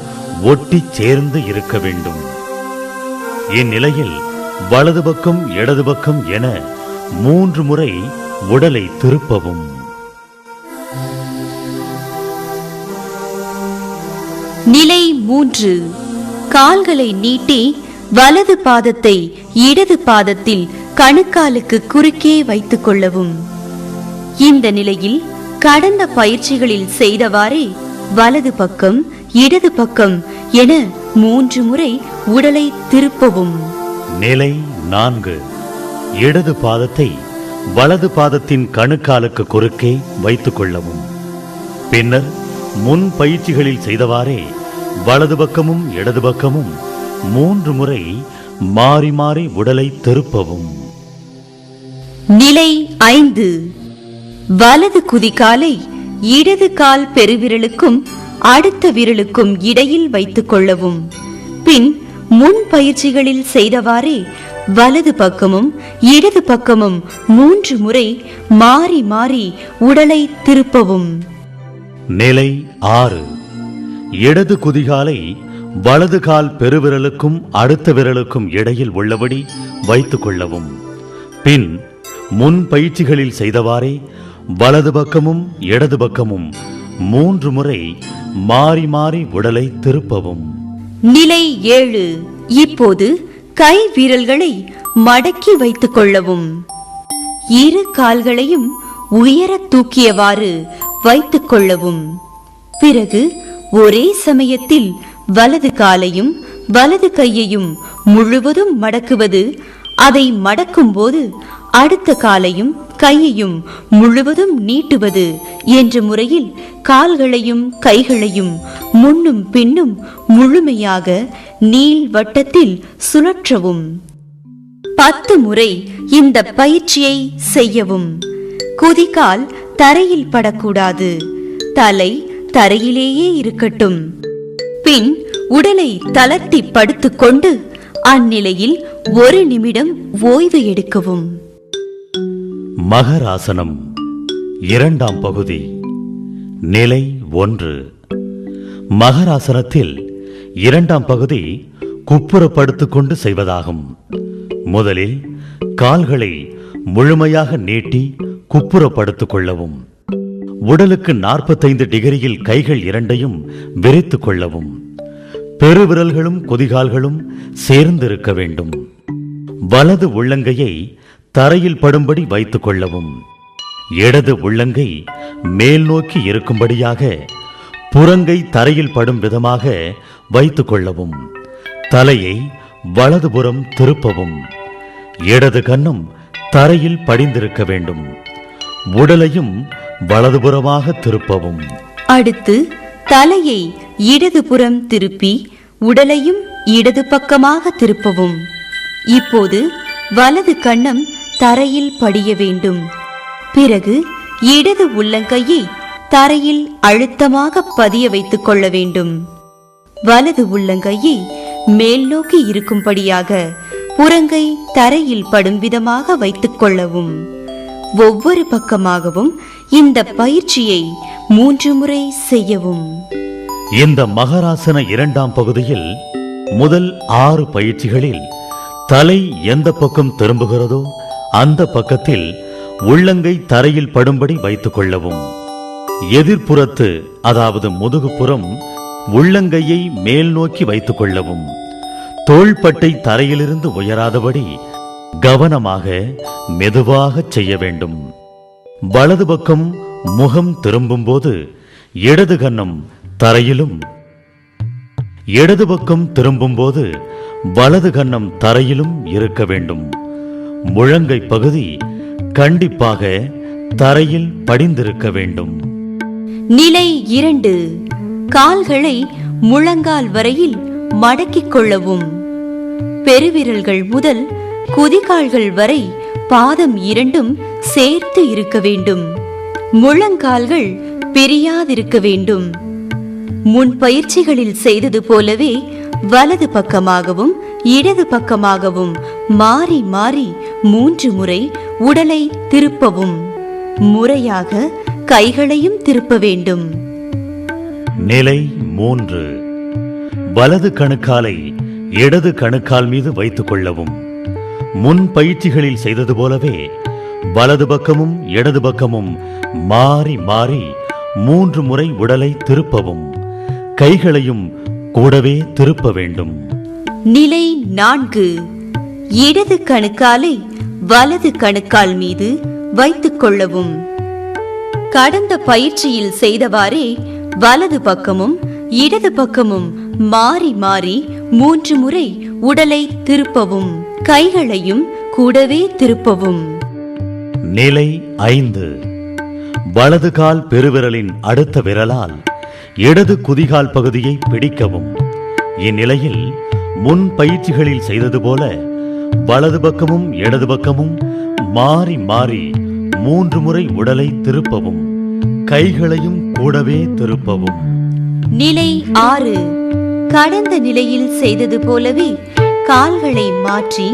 ஒட்டி சேர்ந்து இருக்க வேண்டும். இந்நிலையில் வலது பக்கம் இடது பக்கம் என 3 முறை உடலை திருப்பவும். நிலை 3. கால்களை நீட்டி வலது பாதத்தை இடது பாதத்தில் கணுக்காலுக்கு குறுக்கே வைத்துக் கொள்ளவும். இந்த நிலையில் கடந்த பயிற்சிகளில் செய்தவாறே வலது பக்கம் இடது பக்கம் என 3 முறை உடலை திருப்பவும். நிலை 4. இடது பாதத்தை வலது பாதத்தின் கணுக்காலுக்கு குறுக்கே வைத்துக் கொள்ளவும். பின்னர் முன் பயிற்சிகளில் செய்தவாறே வலது பக்கமும் இடது பக்கமும் 3 முறை மாறி மாறி உடலை திருப்பவும். நிலை 5. வலது குதிகாலை இடது கால் பெருவிரலுக்கும் அடுத்த விரலுக்கும் இடையில் வைத்துக் கொள்ளவும். பின் முன் பயிற்சிகளில் செய்தவாறே வலது பக்கமும் இடது பக்கமும் 3 முறை மாறி மாறி உடலை திருப்பவும். நிலை 6. இடது குதிகாலை வலது கால் பெருவிரலுக்கும் அடுத்த விரலுக்கும் இடையில் உள்ளபடி வைத்துக் கொள்ளவும். பின் முன் பயிற்சிகளில் செய்தவாறே வலது பக்கமும் இடது பக்கமும் 3 முறை மாறி மாறி உடலை திருப்பவும். நிலை 7. இப்போது கை வீரல்களை மடக்கி வைத்துக் கொள்ளவும். இரு கால்களையும் உயர தூக்கியவாறு வைத்துக் கொள்ளவும். பிறகு ஒரே சமயத்தில் வலது காலையும் வலது கையையும் முழுவதும் மடக்குவது, அதை மடக்கும் போது அடுத்த காலையும் கையையும் முழுவதும் நீட்டுவது என்ற முறையில் கால்களையும் கைகளையும் முன்னும் பின்னும் முழுமையாக நீள் வட்டத்தில் சுழற்றவும். 10 முறை இந்த பயிற்சியை செய்யவும். குதிகால் தரையில் படக்கூடாது, தலை தரையிலேயே இருக்கட்டும். பின் உடலை தளர்த்தி படுத்துக்கொண்டு அந்நிலையில் 1 நிமிடம் ஓய்வு எடுக்கவும். மகராசனம் 2ஆம் பகுதி. நிலை 1. மகராசனத்தில் 2ஆம் பகுதி குப்புறப்படுத்திக் கொண்டு செய்வதாகும். முதலில் கால்களை முழுமையாக நீட்டி குப்புறப்படுத்திக் கொள்ளவும். உடலுக்கு 45 டிகிரியில் கைகள் இரண்டையும் விரித்துக் கொள்ளவும். பெருவிரல்களும் குதிகால்களும் சேர்ந்திருக்க வேண்டும். வலது உள்ளங்கையை தரையில் படும்படி வைத்துக் கொள்ளவும். இடது உள்ளங்கை மேல் நோக்கி இருக்கும்படியாக புறங்கை தரையில் படும் விதமாக வைத்துக் கொள்ளவும். தலையை வலதுபுறம் திருப்பவும். இடது கன்னம் தரையில் படிந்திருக்க வேண்டும். உடலையும் வலதுபுறமாக திருப்பவும். அடுத்து தலையை இடதுபுறம் திருப்பி உடலையும் இடது பக்கமாக திருப்பவும். இப்போது வலது கன்னம் தரையில் படிய வேண்டும். பிறகு இடது உள்ளங்கையை தரையில் அழுத்தமாக பதிய வைத்துக் கொள்ள வேண்டும். வலது உள்ளங்கையை மேல் நோக்கி இருக்கும்படியாக புறங்கை தரையில் படும் விதமாக வைத்துக் கொள்ளவும். ஒவ்வொரு பக்கமாகவும் இந்த பயிற்சியை 3 முறை செய்யவும். இந்த மகராசன 2ஆம் பகுதியில் முதல் 6 பயிற்சிகளில் தலை எந்த பக்கம் திரும்புகிறதோ அந்த பக்கத்தில் உள்ளங்கை தரையில் படும்படி வைத்துக் கொள்ளவும். எதிர்ப்புறத்து, அதாவது முதுகுப்புறம் உள்ளங்கையை மேல் நோக்கி வைத்துக் கொள்ளவும். தோள்பட்டை தரையிலிருந்து உயராதபடி கவனமாக மெதுவாக செய்ய வேண்டும். வலது பக்கம் முகம் திரும்பும் போது இடது கன்னம் தரையிலும், இடது பக்கம் திரும்பும் போது வலது கன்னம் தரையிலும் இருக்க வேண்டும். முழங்கை பகுதி கண்டிப்பாக தரையில் படிந்திருக்க வேண்டும். நிலை 2. கால்களை முழங்கால் வரையில் மடக்கிக் கொள்ளவும். பெருவிரல்கள் முதல் குதிகால்கள் வரை பாதம் 2ம் சேர்த்து இருக்க வேண்டும். முழங்கால்கள் பிரியாதிருக்க வேண்டும். முன் பயிற்சிகளில் செய்தது போலவே வலது பக்கமாகவும் இடது பக்கமாகவும் மாறி மாறி 3 முறை உடலை திருப்பவும். முறையாக கைகளையும் திருப்ப வேண்டும். நிலை 3. வலது கணுக்காலை இடது கணுக்கால் மீது வைத்துக் கொள்ளவும். முன் பயிற்சிகளில் செய்தது போலவே வலது பக்கமும் இடது பக்கமும் மாறி மாறி 3 முறை உடலை திருப்பவும். கைகளையும் கூடவே திருப்ப வேண்டும். நிலை 4. இடது கணுக்காலை வலது கணுக்கால் மீது வைத்துக் கொள்ளவும். கடந்த பயிற்சியில் செய்தவாறே வலது பக்கமும் இடது பக்கமும் மாறி மாறி 3 முறை உடலை திருப்பவும். கைகளையும் கூடவே திருப்பவும். நிலை 5. வலது கால் பெருவிரலின் அடுத்த விரலால் இடது குதிகால் பகுதியை பிடிக்கவும். இந்நிலையில் முன் பயிற்சிகளில் செய்தது போல வலது பக்கமும் இடது பக்கமும் மாறி மாறி 3 முறை உடலை திருப்பவும். கைகளையும் கூடவே திருப்பவும். நிலை 6. கடந்த நிலையில் செய்தது போலவே கால்களை மாற்றி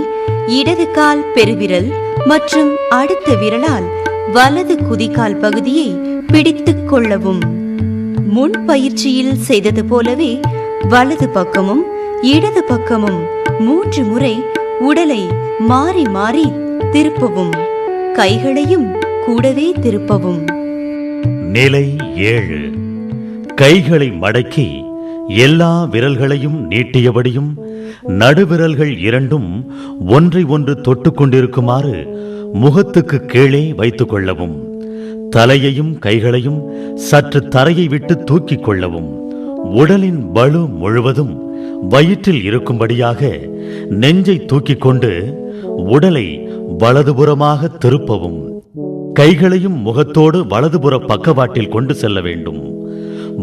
இடது கால் பெருவிரல் மற்றும் அடுத்த விரலால் வலது குதிகால் பகுதியை பிடித்துக் கொள்ளவும். முன் பயிற்சியில் செய்தது போலவே வலது பக்கமும் இடது பக்கமும் 3 முறை உடலை மாறி மாறி திருப்பவும். கைகளையும் கூடவே திருப்பவும். நிலை 7. கைகளை மடக்கி எல்லா விரல்களையும் நீட்டியபடியும் நடுவிரல்கள் இரண்டும் ஒன்றை ஒன்று தொட்டுக் கொண்டிருக்குமாறு முகத்துக்கு கீழே வைத்துக் கொள்ளவும். தலையையும் கைகளையும் சற்று தரையை விட்டு தூக்கிக் கொள்ளவும். உடலின் பளு முழுவதும் வயிற்றில் இருக்கும்படியாக நெஞ்சை தூக்கிக் கொண்டு உடலை வலதுபுறமாக திருப்பவும். கைகளையும் முகத்தோடு வலதுபுற பக்கவாட்டில் கொண்டு செல்ல வேண்டும்.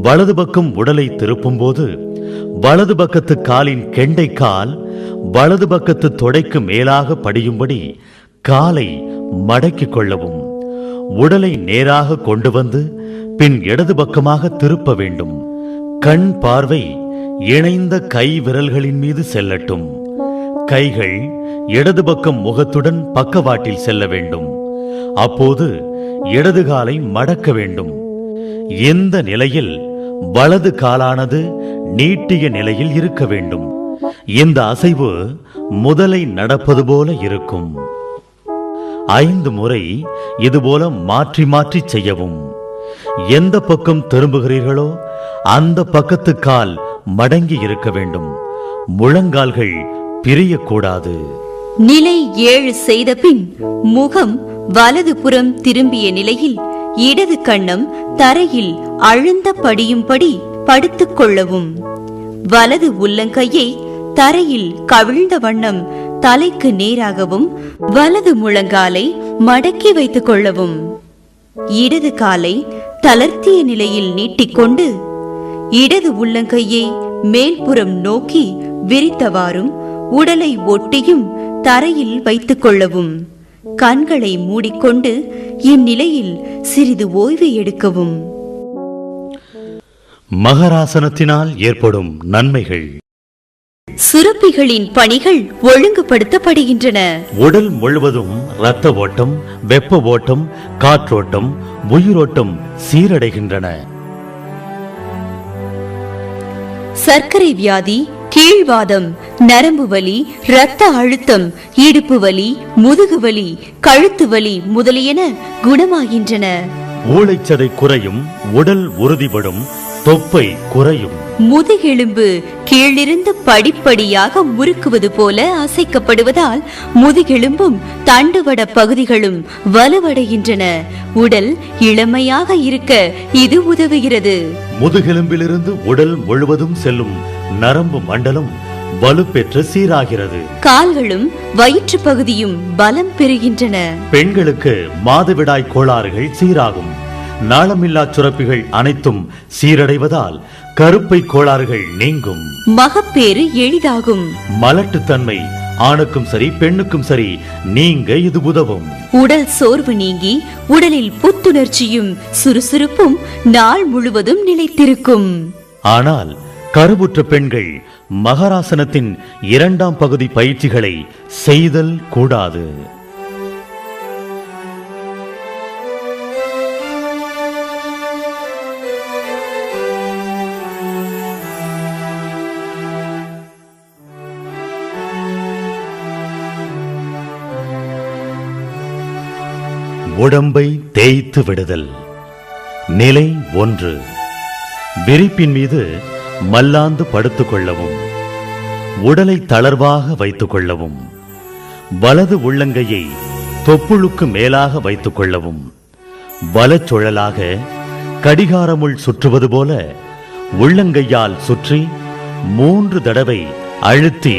வலது பக்கம் உடலை திருப்பும் போது வலது பக்கத்து காலின் கெண்டை கால் வலது பக்கத்து தொடைக்கு மேலாக படியும்படி காலை மடக்கிக் கொள்ளவும். உடலை நேராக கொண்டு வந்து பின் இடது பக்கமாக திருப்ப வேண்டும். கண் பார்வை இணைந்த கை விரல்களின் மீது செல்லட்டும். கைகள் இடது பக்கம் முகத்துடன் பக்கவாட்டில் செல்ல வேண்டும். அப்போது இடது காலை மடக்க வேண்டும். இந்த நிலையில் வலது காலானது நீட்டிய நிலையில் இருக்க வேண்டும். இந்த அசைவு முதலை நடப்பது போல இருக்கும். 5 முறை இதுபோல மாற்றி மாற்றி செய்யவும். எந்த பக்கம் திரும்புகிறீர்களோ அந்த பக்கத்து கால் மடங்கி இருக்க வேண்டும். முழங்கால்கள் பிரியக்கூடாது. நிலை 7 செய்த பின் முகம் வலது புறம் திரும்பிய நிலையில் இடது கண்ணம் தரையில் அழுந்த படியும்படி படுத்துக் கொள்ளவும். வலது உள்ளங்கையை தரையில் கவிழ்ந்த வண்ணம் தலைக்கு நேராகவும் வலது முழங்காலை மடக்கி வைத்துக் கொள்ளவும். இடது காலை தளர்த்திய நிலையில் நீட்டிக்கொண்டு இடது உள்ளங்கையை மேல்புறம் நோக்கி விரித்தவாறும் உடலை ஒட்டியும் தரையில் வைத்துக் கொள்ளவும். கண்களை மூடிக்கொண்டு இந்நிலையில் சிறிது ஓய்வு எடுக்கவும். மகராசனத்தினால் ஏற்படும் நன்மைகள். சுரப்பிகளின் பணிகள் ஒழுங்குபடுத்தப்படுகின்றன. உடல் முழுவதும் இரத்த ஓட்டம், வெப்ப ஓட்டம், காற்றோட்டம், உயிரோட்டம் சீரடைகின்றன. சர்க்கரை வியாதி, கீழ்வாதம், நரம்பு வலி, இரத்த அழுத்தம், இடுப்பு வலி, முதுகு வலி, கழுத்து வலி முதலியன குணமாகின்றன. ஊளைச்சதை குறையும். உடல் உறுதிப்படும். தொப்பை குறையும். முதுகெலும்பு கீழிருந்து படிப்படியாக முறுக்குவது போல அசைக்கப்படுவதால் முதுகெலும்பும் தண்டுவட பகுதிகளும் வலுவடைகின்றன. உடல் இளமையாக இருக்க இது உதவுகிறது. முதுகெலும்பிலிருந்து உடல் முழுவதும் செல்லும் நரம்பு மண்டலம் வலுப்பெற்று சீராகிறது. கால்களும் வயிற்று பகுதியும் பலம் பெறுகின்றன. பெண்களுக்கு மாதவிடாய் கோளாறுகள் சீராகும். நாளமில்லா சுரப்பிகள் அனைத்தும் சீரடைவதால் கருப்பை கோளாறுகள் நீங்கும். மகப்பேறு எளிதாகும். மலட்டுத்தன்மை ஆணுக்கும் சரி பெண்ணுக்கும் சரி நீங்க இது உதவும். உடல் சோர்வு நீங்கி உடலில் புத்துணர்ச்சியும் சுறுசுறுப்பும் நாள் முழுவதும் நிலைத்திருக்கும். ஆனால் கருவுற்ற பெண்கள் மகராசனத்தின் 2ஆம் பகுதி பயிற்சிகளை செய்தல் கூடாது. உடம்பை தேய்த்து விடுதல். நிலை 1. விரிப்பின் மீது மல்லாந்து படுத்துக் கொள்ளவும். உடலை தளர்வாக வைத்துக் கொள்ளவும். வலது உள்ளங்கையை தொப்புளுக்கு மேலாக வைத்துக் கொள்ளவும். வலச்சுழலாக கடிகாரமுள் சுற்றுவது போல உள்ளங்கையால் சுற்றி 3 தடவை அழுத்தி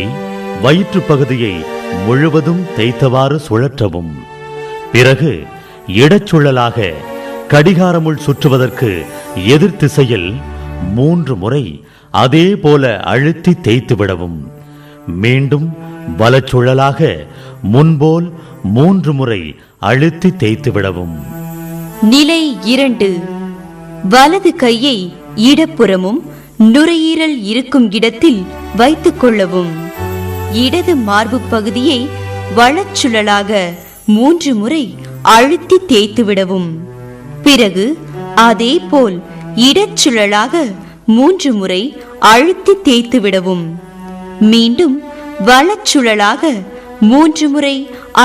வயிற்று பகுதியை முழுவதும் தேய்த்தவாறு சுழற்றவும். பிறகு இடச்சுழலாக கடிகாரமுள் சுற்றுவதற்கு எதிர் திசையில் 3 முறை அதே போல அழுத்தி தேய்த்து விடவும். மீண்டும் வலச்சுழலாக முன்போல் 3 முறை அழுத்தி தேய்த்து விடவும். நிலை 2. வலது கையை இடப்புறமும் நுரையீரல் இருக்கும் இடத்தில் வைத்துக் கொள்ளவும். இடது மார்பு பகுதியை வலச்சுழலாக 3 முறை அழுத்தி தேய்த்து விடவும். பிறகு அதேபோல் இடச்சுழலாக 3 முறை அழுத்தி தேய்த்து விடவும். மீண்டும் வலச்சுழலாக 3 முறை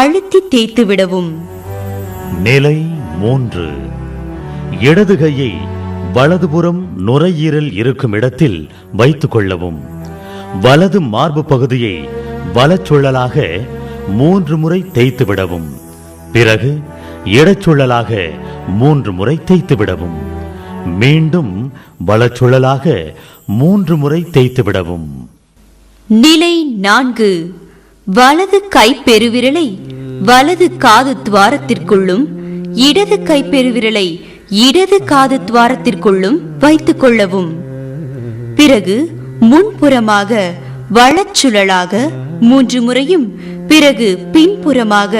அழுத்தி தேய்த்து விடவும். நிலை 3. இடது கையை வலதுபுறம் நுரையீரல் இருக்கும் இடத்தில் வைத்துக் கொள்ளவும். வலது மார்பு பகுதியை வலச்சுழலாக 3 முறை தேய்த்து விடவும். பிறகு இடச்சுழலாக 3 முறை தேய்த்து விடவும். மீண்டும் வலச்சுழலாக 3 முறை தேய்த்து விடவும். நிலை 4. வலது கை பெருவிரலை வலது காது துவாரத்திற்குள்ளும் இடது கை பெருவிரலை இடது காது துவாரத்திற்குள்ளும் வைத்துக் கொள்ளவும். பிறகு முன்புறமாக வலச்சுழலாக 3 முறையும் பிறகு பின்புறமாக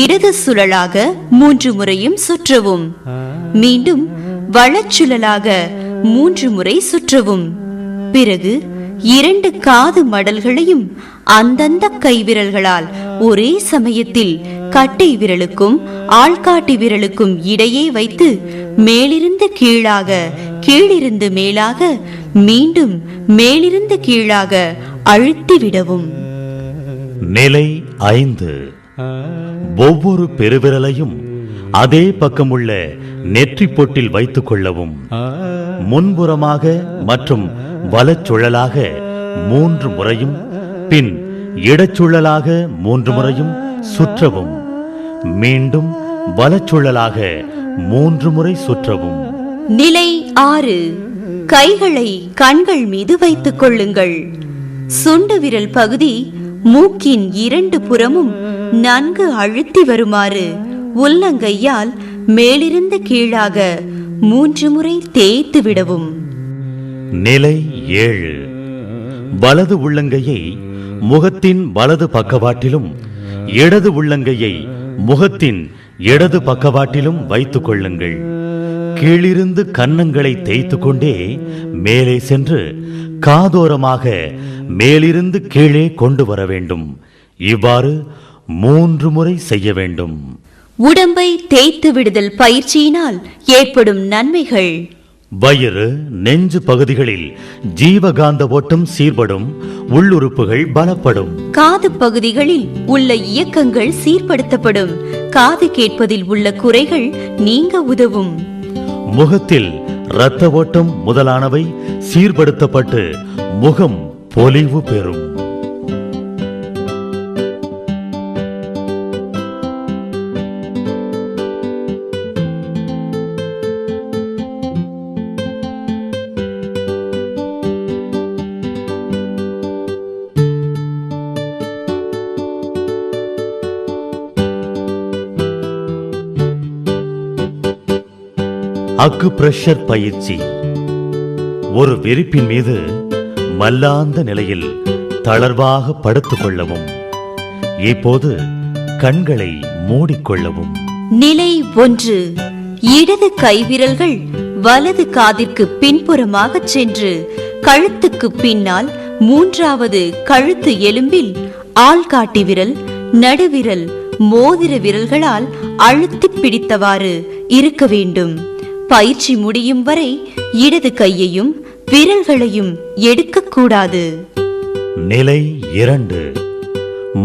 இடது சுழலாக 3 முறையும் சுற்றவும். மீண்டும் வலச்சுழலாக 3 முறை சுற்றவும். பிறகு 2 காது மடல்களையும் அந்தந்த கைவிரல்களால் ஒரே சமயத்தில் கட்டை விரலுக்கும் ஆள்காட்டி விரலுக்கும் இடையே வைத்து மேலிருந்து கீழாக கீழிருந்து மேலாக மீண்டும் மேலிருந்து கீழாக அழுத்திவிடவும். நிலை 5. ஒவ்வொரு பெருவிரலையும் அதே பக்கமுள்ள நெற்றி பொட்டில் வைத்துக் கொள்ளவும். முன்புறமாக மற்றும் வலச்சுழலாக 3 முறையும் பின் இடச்சுழலாக 3 முறையும் சுற்றவும். மீண்டும் வலச்சுழலாக 3 முறை சுற்றவும். நிலை 6. கைகளை கண்கள் மீது வைத்துக் கொள்ளுங்கள். சுண்டு விரல் பகுதி மூக்கின் 2 புறமும் நன்கு அழுத்தி வருமாறு உள்ளங்கையால் மேலிருந்து கீழாக 3 முறை தேய்த்து விடவும். நிலை 7. வலது உள்ளங்கையை முகத்தின் வலது பக்கவாட்டிலும் இடது உள்ளங்கையை முகத்தின் இடது பக்கவாட்டிலும் வைத்துக் கொள்ளுங்கள். கீழிருந்து கன்னங்களை தேய்த்து கொண்டே மேலே சென்று காதோரமாக மேலிருந்து கீழே கொண்டு வர வேண்டும். இவ்வாறு 3 முறை செய்ய வேண்டும். உடம்பை தேய்த்து விடுதல் பயிற்சியினால் ஏற்படும் நன்மைகள்: வயிறு, நெஞ்சு பகுதிகளில் ஜீவகாந்த ஓட்டம் சீர்படும், உள்ளுறுப்புகள் பலப்படும். காது பகுதிகளில் உள்ள இயக்கங்கள் சீர்படுத்தப்படும், காது கேட்பதில் உள்ள குறைகள் நீங்க உதவும். முகத்தில் இரத்த ஓட்டம் முதலானவை சீர்படுத்தப்பட்டு முகம் பொலிவு பெறும். அக்குப்ரெஷர் பயிற்சி. ஒரு விரிப்பின் மீது மல்லாந்த நிலையில் தளர்வாக படுத்துக் கொள்ளவும். இப்போது கண்களை மூடிக்கொள்ளவும். நிலை 1. இடது கைவிரல்கள் வலது காதிற்கு பின்புறமாக சென்று கழுத்துக்கு பின்னால் 3வது கழுத்து எலும்பில் ஆள்காட்டி விரல், நடுவிரல், மோதிர விரல்களால் அழுத்தி பிடித்தவாறு இருக்க வேண்டும். பயிற்சி முடியும் வரை இடது கையையும் விரல்களையும் எடுக்கக்கூடாது. நிலை 2.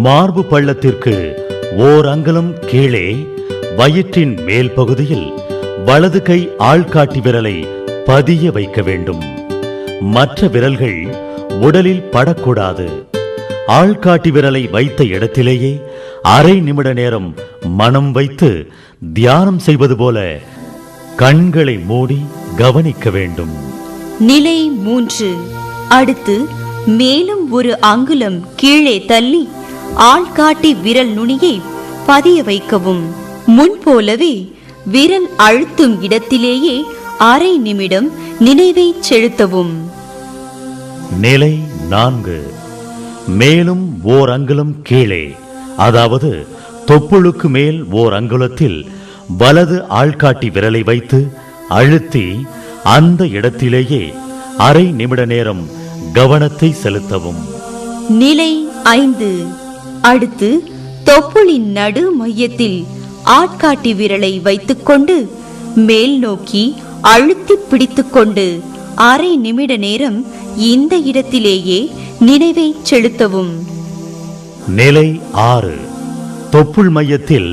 மார்பு பள்ளத்திற்கு ஓர் அங்குலம் கீழே வயிற்றின் மேல் பகுதியில் வலது கை ஆள்காட்டி விரலை பதிய வைக்க வேண்டும். மற்ற விரல்கள் உடலில் படக்கூடாது. ஆள்காட்டி விரலை வைத்த இடத்திலேயே அரை நிமிட நேரம் மனம் வைத்து தியானம் செய்வது போல கண்களை மூடி கவனிக்க வேண்டும். நிலை 3. அடுத்து மேலும் ஒரு அங்குலம் கீழே தள்ளி ஆள்காட்டி விரல் நுனியை பதிய வைக்கவும். முன்போலவே விரல் அழுத்தும் இடத்திலேயே அரை நிமிடம் நினைவை செலுத்தவும். நிலை 4. மேலும் ஓர் அங்குலம் கீழே, அதாவது தொப்புளுக்கு மேல் ஓர் அங்குலத்தில் வலது ஆள்காட்டி விரலை வைத்து அழுத்தி அந்த இடத்திலேயே அரை நிமிட நேரம் கவனத்தை செலுத்தவும். நிலை 5. அடுத்து தொப்புளின் நடு மையத்தில் ஆட்காட்டி விரலை வைத்துக்கொண்டு மேல் நோக்கி அழுத்தி பிடித்துக்கொண்டு அரை நிமிட நேரம் இந்த இடத்திலேயே நினைவை செலுத்தவும். நிலை 6. தொப்புள் மையத்தில்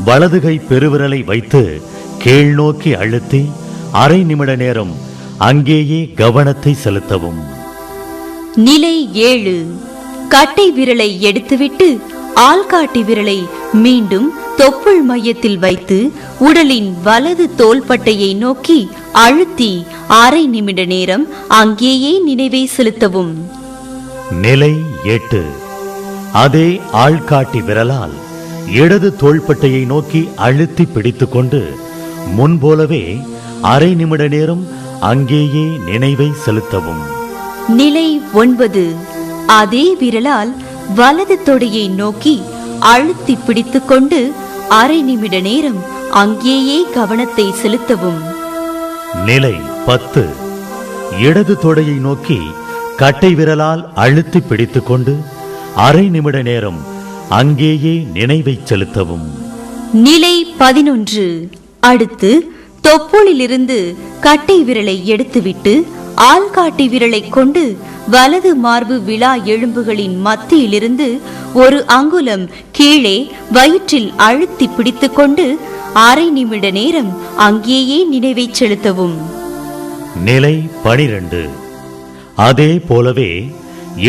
வலதுகை பெருவிரலை வைத்து கீழ் நோக்கி அழுத்தி அரை நிமிட நேரம் அங்கேயே கவனத்தை செலுத்தவும். நிலை 7. கட்டை விரலை எடுத்துவிட்டு ஆள்காட்டி விரலை மீண்டும் தொப்புள் மையத்தில் வைத்து உடலின் வலது தோள்பட்டையை நோக்கி அழுத்தி அரை நிமிட நேரம் அங்கேயே நினைவை செலுத்தவும். நிலை 8. அதே ஆள்காட்டி விரலால் இடது தோள்பட்டையை நோக்கி அழுத்தி பிடித்துக்கொண்டு முன்போலவே அரை நிமிட நேரம் அங்கேயே நினைவை செலுத்தவும். நிலை 9. அதே விரலால் வலது தொடையை நோக்கி அழுத்தி பிடித்துக்கொண்டு அரை நிமிட நேரம் அங்கேயே கவனத்தை செலுத்தவும். நிலை 10. இடது தொடையை நோக்கி கட்டை விரலால் அழுத்தி பிடித்துக்கொண்டு அரை நிமிட நேரம் அங்கேயே நினைவை செலுத்தவும். நிலை 11. அடுத்து தொப்புளிலிருந்து கட்டை விரலை எடுத்துவிட்டு ஆள்காட்டி விரலை கொண்டு வலது மார்பு விலா எலும்புகளின் மத்தியிலிருந்து ஒரு அங்குலம் கீழே வயிற்றில் அழுத்தி பிடித்துக்கொண்டு அரை நிமிட நேரம் அங்கேயே நினைவை செலுத்தவும். நிலை 12. அதே போலவே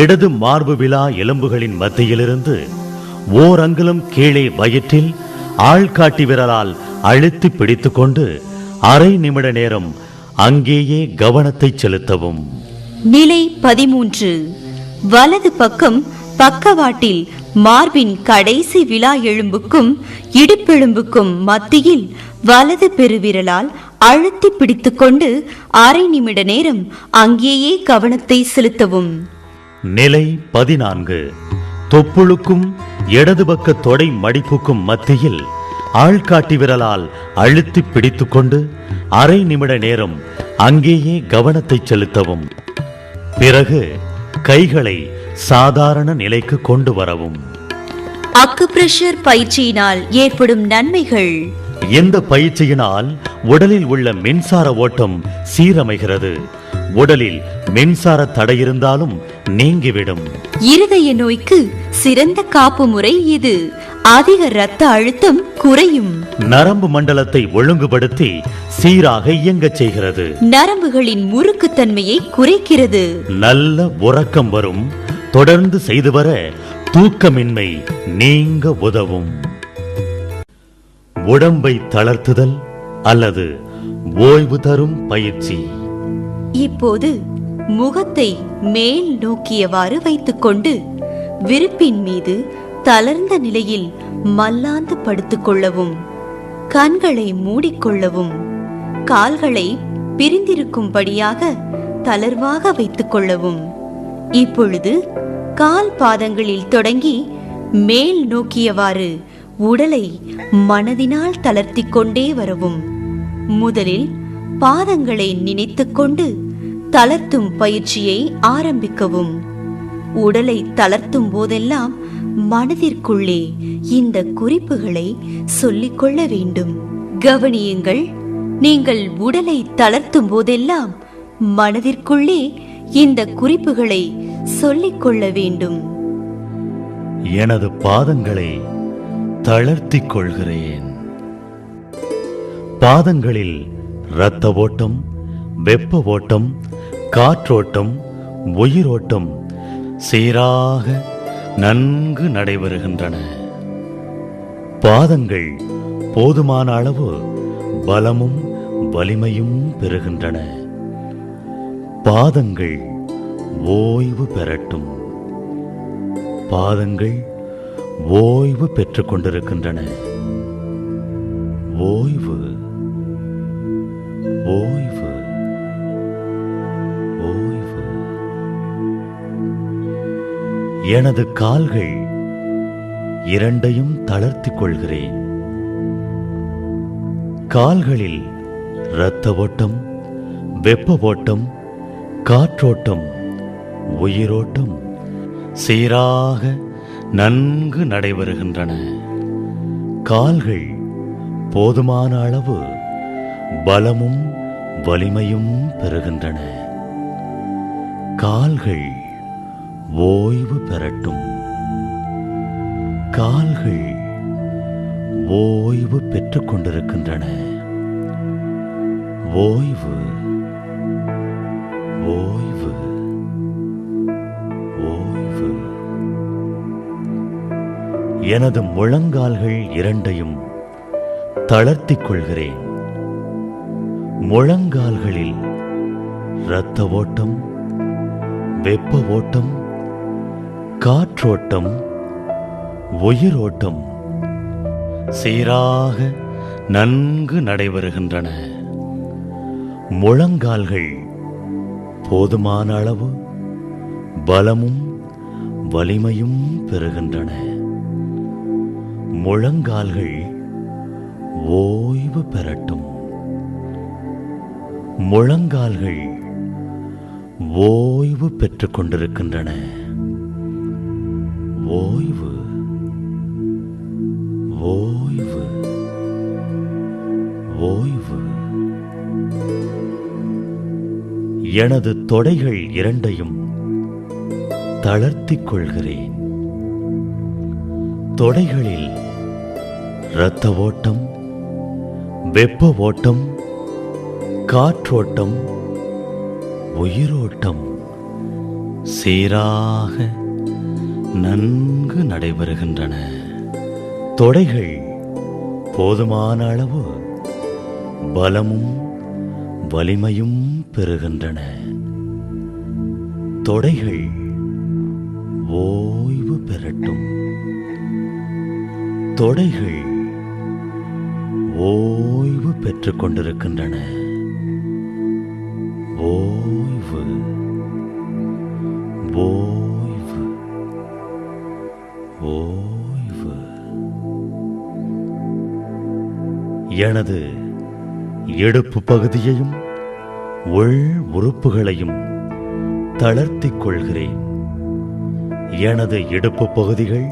இடது மார்பு விலா எலும்புகளின் மத்தியிலிருந்து ஓர் அங்குலம் கீழே வயிற்றில் ஆள்காட்டி விரலால் அழுத்தி பிடித்துக்கொண்டு அரை நிமிட நேரம் அங்கேயே கவனத்தை செலுத்தவும். நிலை 13. வலது பக்கம் பக்கவாட்டில் மார்பின் கடைசி விலா எலும்புக்கும் இடுப்பெலும்புக்கும் மத்தியில் வலது பெருவிரலால் அழுத்தி பிடித்துக்கொண்டு அரை நிமிட நேரம் அங்கேயே கவனத்தை செலுத்தவும். நிலை 14. தொப்புளுக்கும் இடது பக்க தொடை மடிப்புக்கும் மத்தியில் ஆள்காட்டி விரலால் அழுத்தி பிடித்துக்கொண்டு அரை நிமிட நேரம் அங்கேயே கவனத்தை செலுத்தவும். பிறகு கைகளை சாதாரண நிலைக்கு கொண்டு வரவும். அக்குப்ரெஷர் பயிற்சியினால் ஏற்படும் நன்மைகள். இந்த பயிற்சியினால் உடலில் உள்ள மின்சார ஓட்டம் சீரமைகிறது. உடலில் மின்சார தடை இருந்தாலும் நீங்கிவிடும். இருதய நோய்க்கு சிறந்த காப்பு முறை இது. அதிக இரத்த அழுத்தம் குறையும். நரம்பு மண்டலத்தை ஒழுங்குபடுத்தி சீராக இயங்கச் செய்கிறது. நரம்புகளின் முறுக்குத்தன்மையை குறைக்கிறது. நல்ல உறக்கம் வரும். தொடர்ந்து செய்து வர தூக்கமின்மை நீங்க உதவும். உடம்பை தளர்த்துதல் அல்லது ஓய்வு தரும் பயிற்சி. இப்போது முகத்தை மேல் நோக்கியவாறு வைத்துக்கொண்டு விருப்பின் மீது தளர்ந்த நிலையில் மல்லாந்து படுத்துக் கொள்ளவும். கண்களை மூடிக்கொள்ளவும். கால்களை பிரிந்திருக்கும்படியாக தளர்வாக வைத்துக் கொள்ளவும். இப்பொழுது கால் பாதங்களில் தொடங்கி மேல் நோக்கியவாறு உடலை மனதினால் தளர்த்திக் கொண்டே வரவும். முதலில் பாதங்களை நினைத்துக்கொண்டு தளர்த்தும் பயிற்சியை ஆரம்பிக்கவும். உடலை தளர்த்தும் போதெல்லாம் மனதிற்குள்ளே இந்த குறிப்புகளை சொல்லிக்கொள்ள வேண்டும். கவனியுங்கள். நீங்கள் உடலை தளர்த்தும் போதெல்லாம் மனதிற்குள்ளே இந்த குறிப்புகளை சொல்லிக்கொள்ள வேண்டும். எனது பாதங்களை தளர்த்திக் கொள்கிறேன். பாதங்களில் இரத்த ஓட்டம், வெப்ப ஓட்டம், காற்றோட்டம், உயிரோட்டம் சீராக நன்கு நடைபெறுகின்றன. பாதங்கள் போதுமான அளவு பலமும் வலிமையும் பெறுகின்றன. பாதங்கள் ஓய்வு பெறட்டும். பாதங்கள் ஓய்வு பெற்றுக் கொண்டிருக்கின்றன. ஓய்வு, ஓய்வு, ஓய்வு. எனது கால்கள் இரண்டையும் தளர்த்திக் கொள்கிறேன். கால்களில் இரத்த ஓட்டம், வெப்ப ஓட்டம், காற்றோட்டம், உயிரோட்டம் சீராக நன்கு நடைபெறுகின்றன. கால்கள் போதுமான அளவு பலமும் வலிமையும் பெறுகின்றன. கால்கள் ஓய்வு பெறட்டும். கால்கள் ஓய்வு பெற்றுக் கொண்டிருக்கின்றன. ஓய்வு, ஓய்வு, ஓய்வு. எனது முழங்கால்கள் இரண்டையும் தளர்த்திக் கொள்கிறேன். முழங்கால்களில் இரத்த ஓட்டம், வெப்ப ஓட்டம், காற்றோட்டம், உயிரோட்டம் சீராக நன்கு நடைபெறுகின்றன. முழங்கால்கள் போதுமான அளவு பலமும் வலிமையும் பெறுகின்றன. முழங்கால்கள் ஓய்வு பெறட்டும். முழங்கால்கள் ஓய்வு பெற்றுக் கொண்டிருக்கின்றன. ஓய்வு, ஓய்வு, ஓய்வு. எனது தொடைகள் இரண்டையும் தளர்த்திக் கொள்கிறேன். தொடைகளில் இரத்த ஓட்டம், வெப்ப ஓட்டம், காற்றோட்டம், உயிரோட்டம் சீராக நன்கு நடைபெறுகின்றன. தொடைகள் போதுமான அளவு பலமும் வலிமையும் பெறுகின்றன. தொடைகள் ஓய்வு பெறட்டும். தொடைகள் ஓய்வு பெற்றுக் கொண்டிருக்கின்றன. ஓய்வு, ஓய்வு, ஓய்வு. எனது இடுப்பு பகுதியையும் உள் உறுப்புகளையும் தளர்த்திக் கொள்கிறேன். எனது இடுப்பு பகுதிகள்,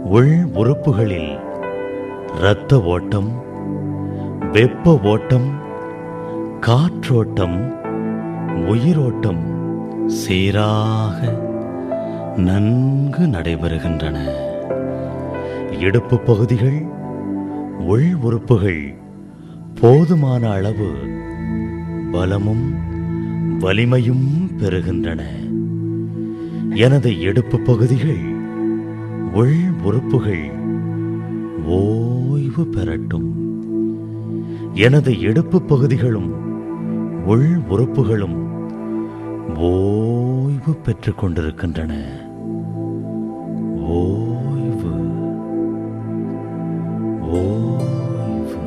உள் உறுப்புகளில் இரத்த ஓட்டம், வெப்ப ஓட்டம், காற்றோட்டம், உயிரோட்டம் சீராக நன்கு நடைபெறுகின்றன. இடுப்பு பகுதிகள், உள் உறுப்புகள் போதுமான அளவு பலமும் வலிமையும் பெறுகின்றன. எனது இடுப்பு பகுதிகள், உள் உறுப்புகள் ஓய்வு பெறட்டும். எனது இடுப்பு பகுதிகளும் உள் உறுப்புகளும் ஓய்வு பெற்றுக் கொண்டிருக்கின்றன. ஓய்வு, ஓய்வு,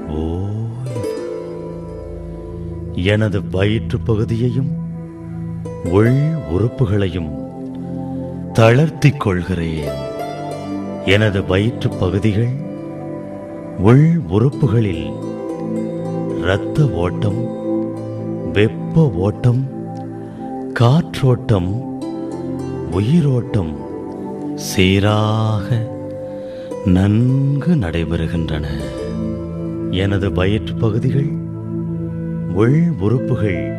ஓய்வு. எனது வயிற்று பகுதியையும் உள் உறுப்புகளையும் தளர்த்திக் கொள்கிறேன். எனது வயிற்று பகுதிகள், உள் உறுப்புகளில் இரத்த ஓட்டம், வெப்ப ஓட்டம், காற்றோட்டம், உயிரோட்டம் சீராக நன்கு நடைபெறுகின்றன. எனது வயிற்று பகுதிகள், உள் உறுப்புகள்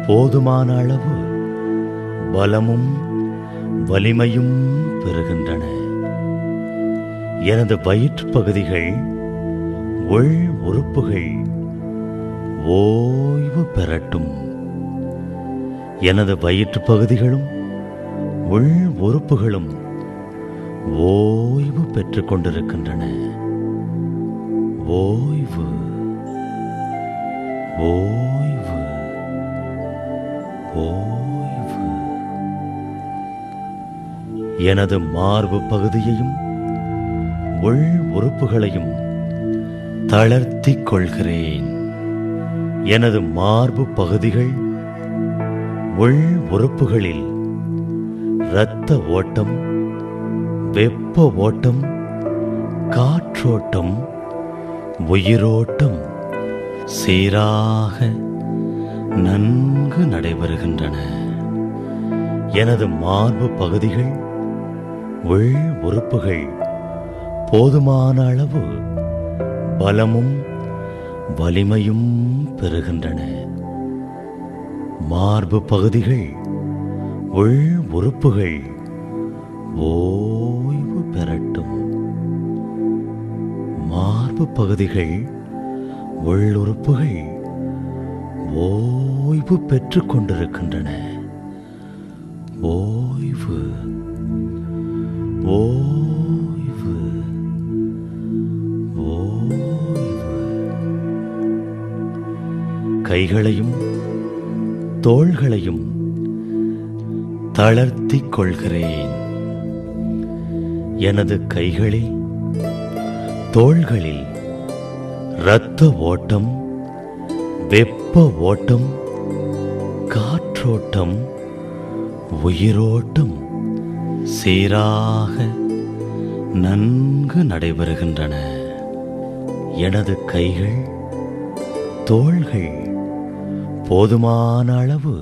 போதுமான அளவு பலமும் வலிமையும் பெறுகின்றன. எனது வயிற்று பகுதிகள், உள் உறுப்புகள் ஓய்வு பெறட்டும். எனது வயிற்று பகுதிகளும் உள் உறுப்புகளும் ஓய்வு பெற்றுக் கொண்டிருக்கின்றன. ஓய்வு, ஓய்வு, ஓய்வு. எனது மார்பு பகுதியையும் உள் உறுப்புகளையும் தளர்த்திக் கொள்கிறேன். எனது மார்பு பகுதிகள், உள் உறுப்புகளில் இரத்த ஓட்டம், வெப்ப ஓட்டம், காற்றோட்டம் உயிரோட்டம் சீராக நன்கு நடைபெறுகின்றன. எனது மார்பு பகுதிகள் உள் உறுப்புகள் போதுமான அளவு பலமும் வலிமையும் பெறுகின்றன. மார்பு பகுதிகள் உள் உறுப்புகள் ஓய்வு பெறட்டும். மார்பு பகுதிகள் உள்ளுறுப்புகள் ஓய்வு பெற்றுக் கொண்டிருக்கின்றன. ஓய்வு ஓய்வு ஓய்வு. கைகளையும் தோள்களையும் தளர்த்திக் கொள்கிறேன். எனது கைகளில் தோள்களில் இரத்த ஓட்டம், வெப்ப ஓட்டம், காற்றோட்டம், உயிரோட்டம் சீராக நன்கு நடைபெறுகின்றன. எனது கைகள் தோள்கள் போதுமான அளவு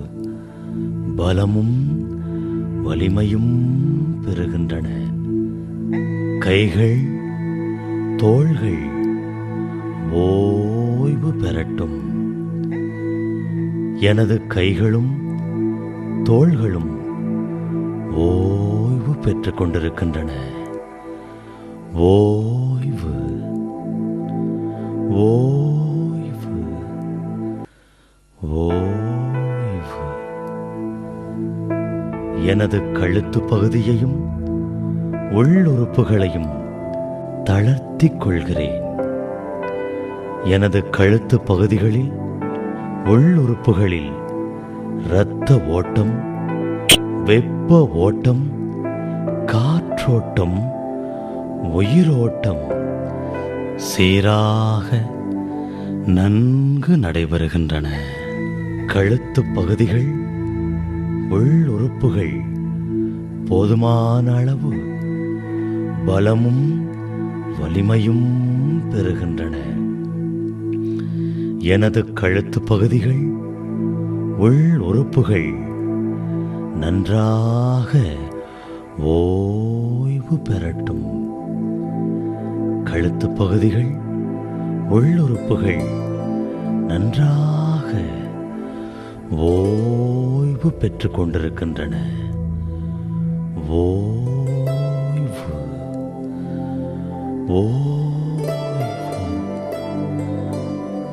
பலமும் வலிமையும் பெறுகின்றன. கைகள் தோள்கள் ஓய்வு பெறட்டும். எனது கைகளும் தோள்களும் ஓய்வு பெற்றுக் கொண்டிருக்கின்றன. ஓய்வு ஓய்வு ஓய்வு. எனது கழுத்து பகுதியையும் உள்ளுறுப்புகளையும் தளர்த்திக் கொள்கிறேன். எனது கழுத்து பகுதிகளில் உள்ளுறுப்புகளில் இரத்த ஓட்டம், வெப்ப ஓட்டம், காற்றோட்டம், உயிரோட்டம் சீராக நன்கு நடைபெறுகின்றன. கழுத்து பகுதிகள் உள்ளுறுப்புகள் போதுமான அளவு பலமும் வலிமையும் பெறுகின்றன. எனது கழுத்து பகுதிகள் உள் உறுப்புகள் நன்றாக ஓய்வு பெறட்டும். கழுத்து பகுதிகள் உள்ளுறுப்புகள் நன்றாக ஓய்வு பெற்றுக் கொண்டிருக்கின்றன. ஓய்வு ஓய்வு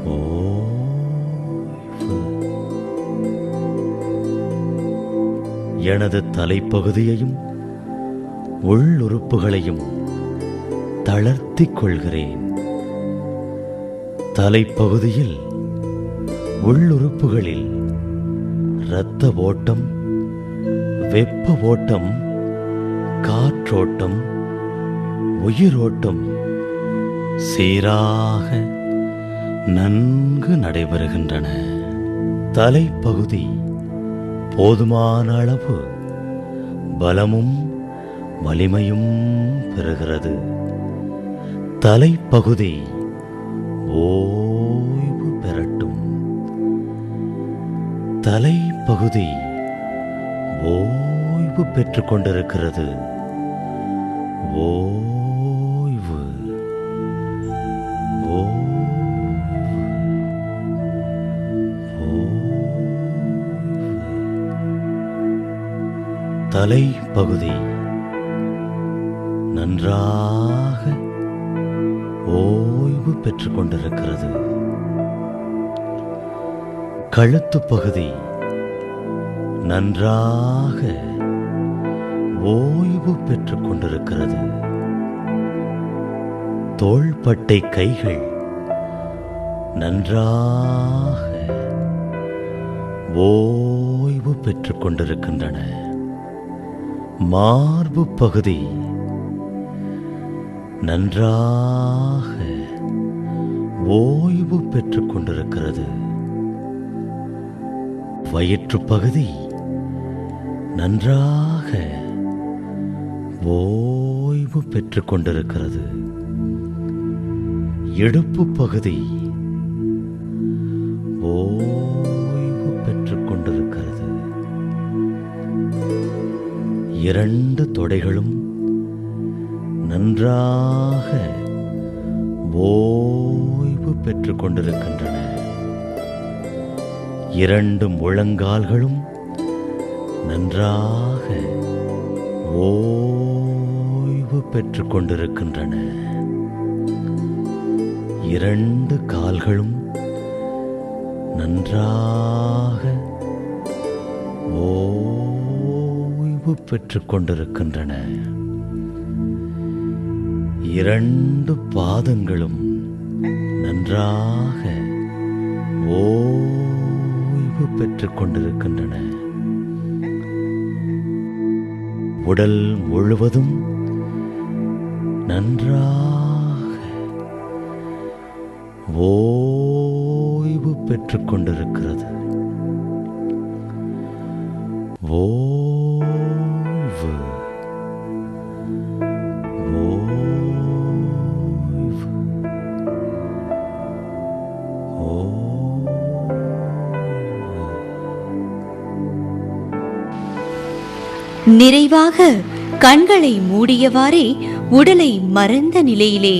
ஓய்வு. எனது தலைப்பகுதியையும் உள்ளுறுப்புகளையும் தளர்த்திக் கொள்கிறேன். தலைப்பகுதியில் உள்ளுறுப்புகளில் இரத்த ஓட்டம், வெப்ப ஓட்டம், காற்றோட்டம், உயிரோட்டம் சீராக நன்கு நடைபெறுகின்றன. தலைப்பகுதி போதுமான அளவு பலமும் வலிமையும் பெறுகிறது. தலைப்பகுதி ஓய்வு பெறட்டும். தலைப்பகுதி ஓய்வு பெற்றுக் கொண்டிருக்கிறது. ஓய்வு ஓய்வு ஓய்வு. தலைப்பகுதி நன்றாக ஓய்வு பெற்றுக் கொண்டிருக்கிறது. கழுத்து பகுதி நன்றாக ஓய்வு பெற்றுக் கொண்டிருக்கிறது. தோள்பட்டை கைகள் நன்றாக ஓய்வு பெற்றுக் கொண்டிருக்கின்றன. மார்பு பகுதி நன்றாக ஓய்வு பெற்றுக் கொண்டிருக்கிறது. வயிற்று பகுதி நன்றாக ஓய்வு பெற்றுக் கொண்டிருக்கிறது. இடுப்பு பகுதி ஓய்வு பெற்றுக் கொண்டிருக்கிறது. 2 தொடைகளும் நன்றாக ஓய்வு பெற்றுக் கொண்டிருக்கின்றன. 2 முழங்கால்களும் நன்றாக ஓய்வு பெற்றுக் கொண்டிருக்கின்றன. 2 கால்களும் நன்றாக ஓய்வு பெற்றுக் கொண்டிருக்கின்றன. 2 பாதங்களும் நன்றாக ஓய்வு பெற்றுக் கொண்டிருக்கின்றன. உடல் முழுவதும் நன்றாக ஓய்வு பெற்றுக் கொண்டிருக்கிறது. ஓய்வு ஓய்வு நிறைவாக கண்களை மூடியவாறே உடலை மறந்த நிலையிலே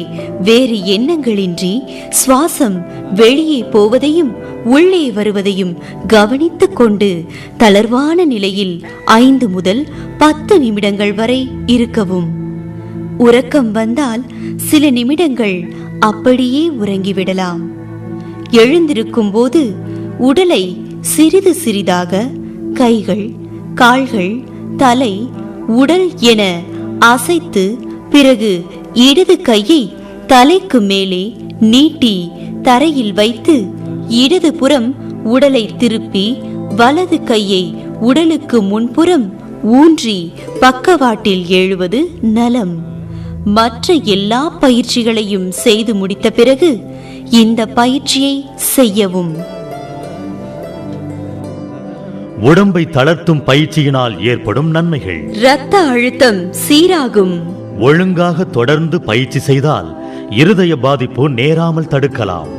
வேறு எண்ணங்களின்றி சுவாசம் வெளியே போவதையும் உள்ளே வருவதையும் கவனித்துக் கொண்டு தளர்வான நிலையில் 5 முதல் 10 நிமிடங்கள் வரை இருக்கவும். உறக்கம் வந்தால் சில நிமிடங்கள் அப்படியே உறங்கிவிடலாம். எழுந்திருக்கும் போது உடலை சிறிது சிறிதாக கைகள், கால்கள், தலை, உடல் என அசைத்து பிறகு இடது கையை தலைக்கு மேலே நீட்டி தரையில் வைத்து இடது புறம் உடலை திருப்பி வலது கையை உடலுக்கு முன்புறம் ஊன்றி பக்கவாட்டில் எழுவது நலம். மற்ற எல்லா பயிற்சிகளையும் செய்து முடித்த பிறகு இந்த பயிற்சியை செய்யவும். உடம்பை தளர்த்தும் பயிற்சியினால் ஏற்படும் நன்மைகள்: இரத்த அழுத்தம் சீராகும். ஒழுங்காக தொடர்ந்து பயிற்சி செய்தால் இருதய பாதிப்பு நேராமல் தடுக்கலாம்.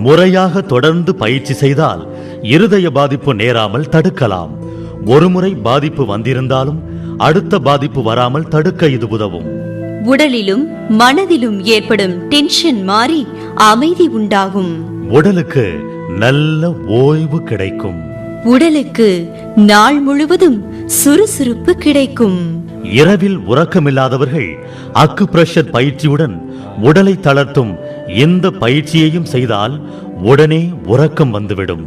முறையாக தொடர்ந்து பயிற்சி செய்தால் இருதய பாதிப்பு நேராமல் தடுக்கலாம். ஒருமுறை பாதிப்பு வந்திருந்தாலும் அடுத்த பாதிப்பு வராமல் தடுக்க இது உதவும். உடலிலும் மனதிலும் ஏற்படும் டென்ஷன் மாறி அமைதி உண்டாகும். உடலுக்கு நல்ல ஓய்வு கிடைக்கும். உடலுக்கு நாள் முழுவதும் சுறுசுறுப்பு கிடைக்கும். இரவில் உறக்கமில்லாதவர்கள் அக்குப்ரெஷர் பயிற்சியுடன் உடலை தளர்த்தும் இந்த பயிற்சியையும் செய்தால் உடனே உறக்கம் வந்துவிடும்.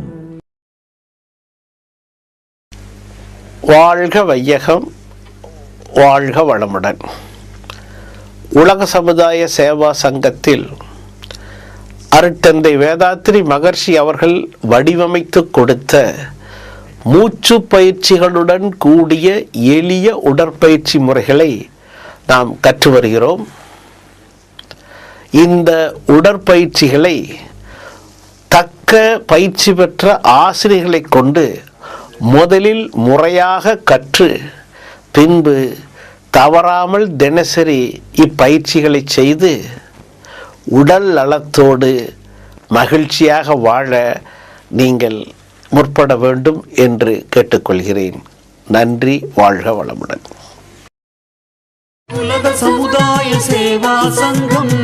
வாழ்க வையகம், வாழ்க வளமுடன். உலக சமுதாய சேவா சங்கத்தில் அருட்தந்தை வேதாத்ரி மகர்ஷி அவர்கள் வடிவமைத்து கொடுத்த மூச்சு பயிற்சிகளுடன் கூடிய எளிய உடற்பயிற்சி முறைகளை நாம் கற்று வருகிறோம். இந்த உடற்பயிற்சிகளை தக்க பயிற்சி பெற்ற ஆசிரியர்களை கொண்டு முதலில் முறையாக கற்று பின்பு தவறாமல் தினசரி இப்பயிற்சிகளை செய்து உடல் நலத்தோடு மகிழ்ச்சியாக வாழ நீங்கள் முற்பட வேண்டும் என்று கேட்டுக்கொள்கிறேன். நன்றி. வாழ்க வளமுடன். உலக சமுதாய சேவா சங்கம்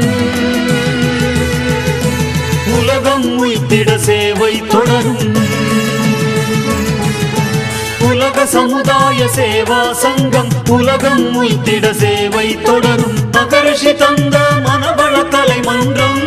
உலகம் உய்த்திட சேவை தொடரும். உலக சமுதாய சேவா சங்கம் உலகம் உய்த்திட சேவை தொடரும். மகரிஷி தந்த மனவள கலை மன்றம்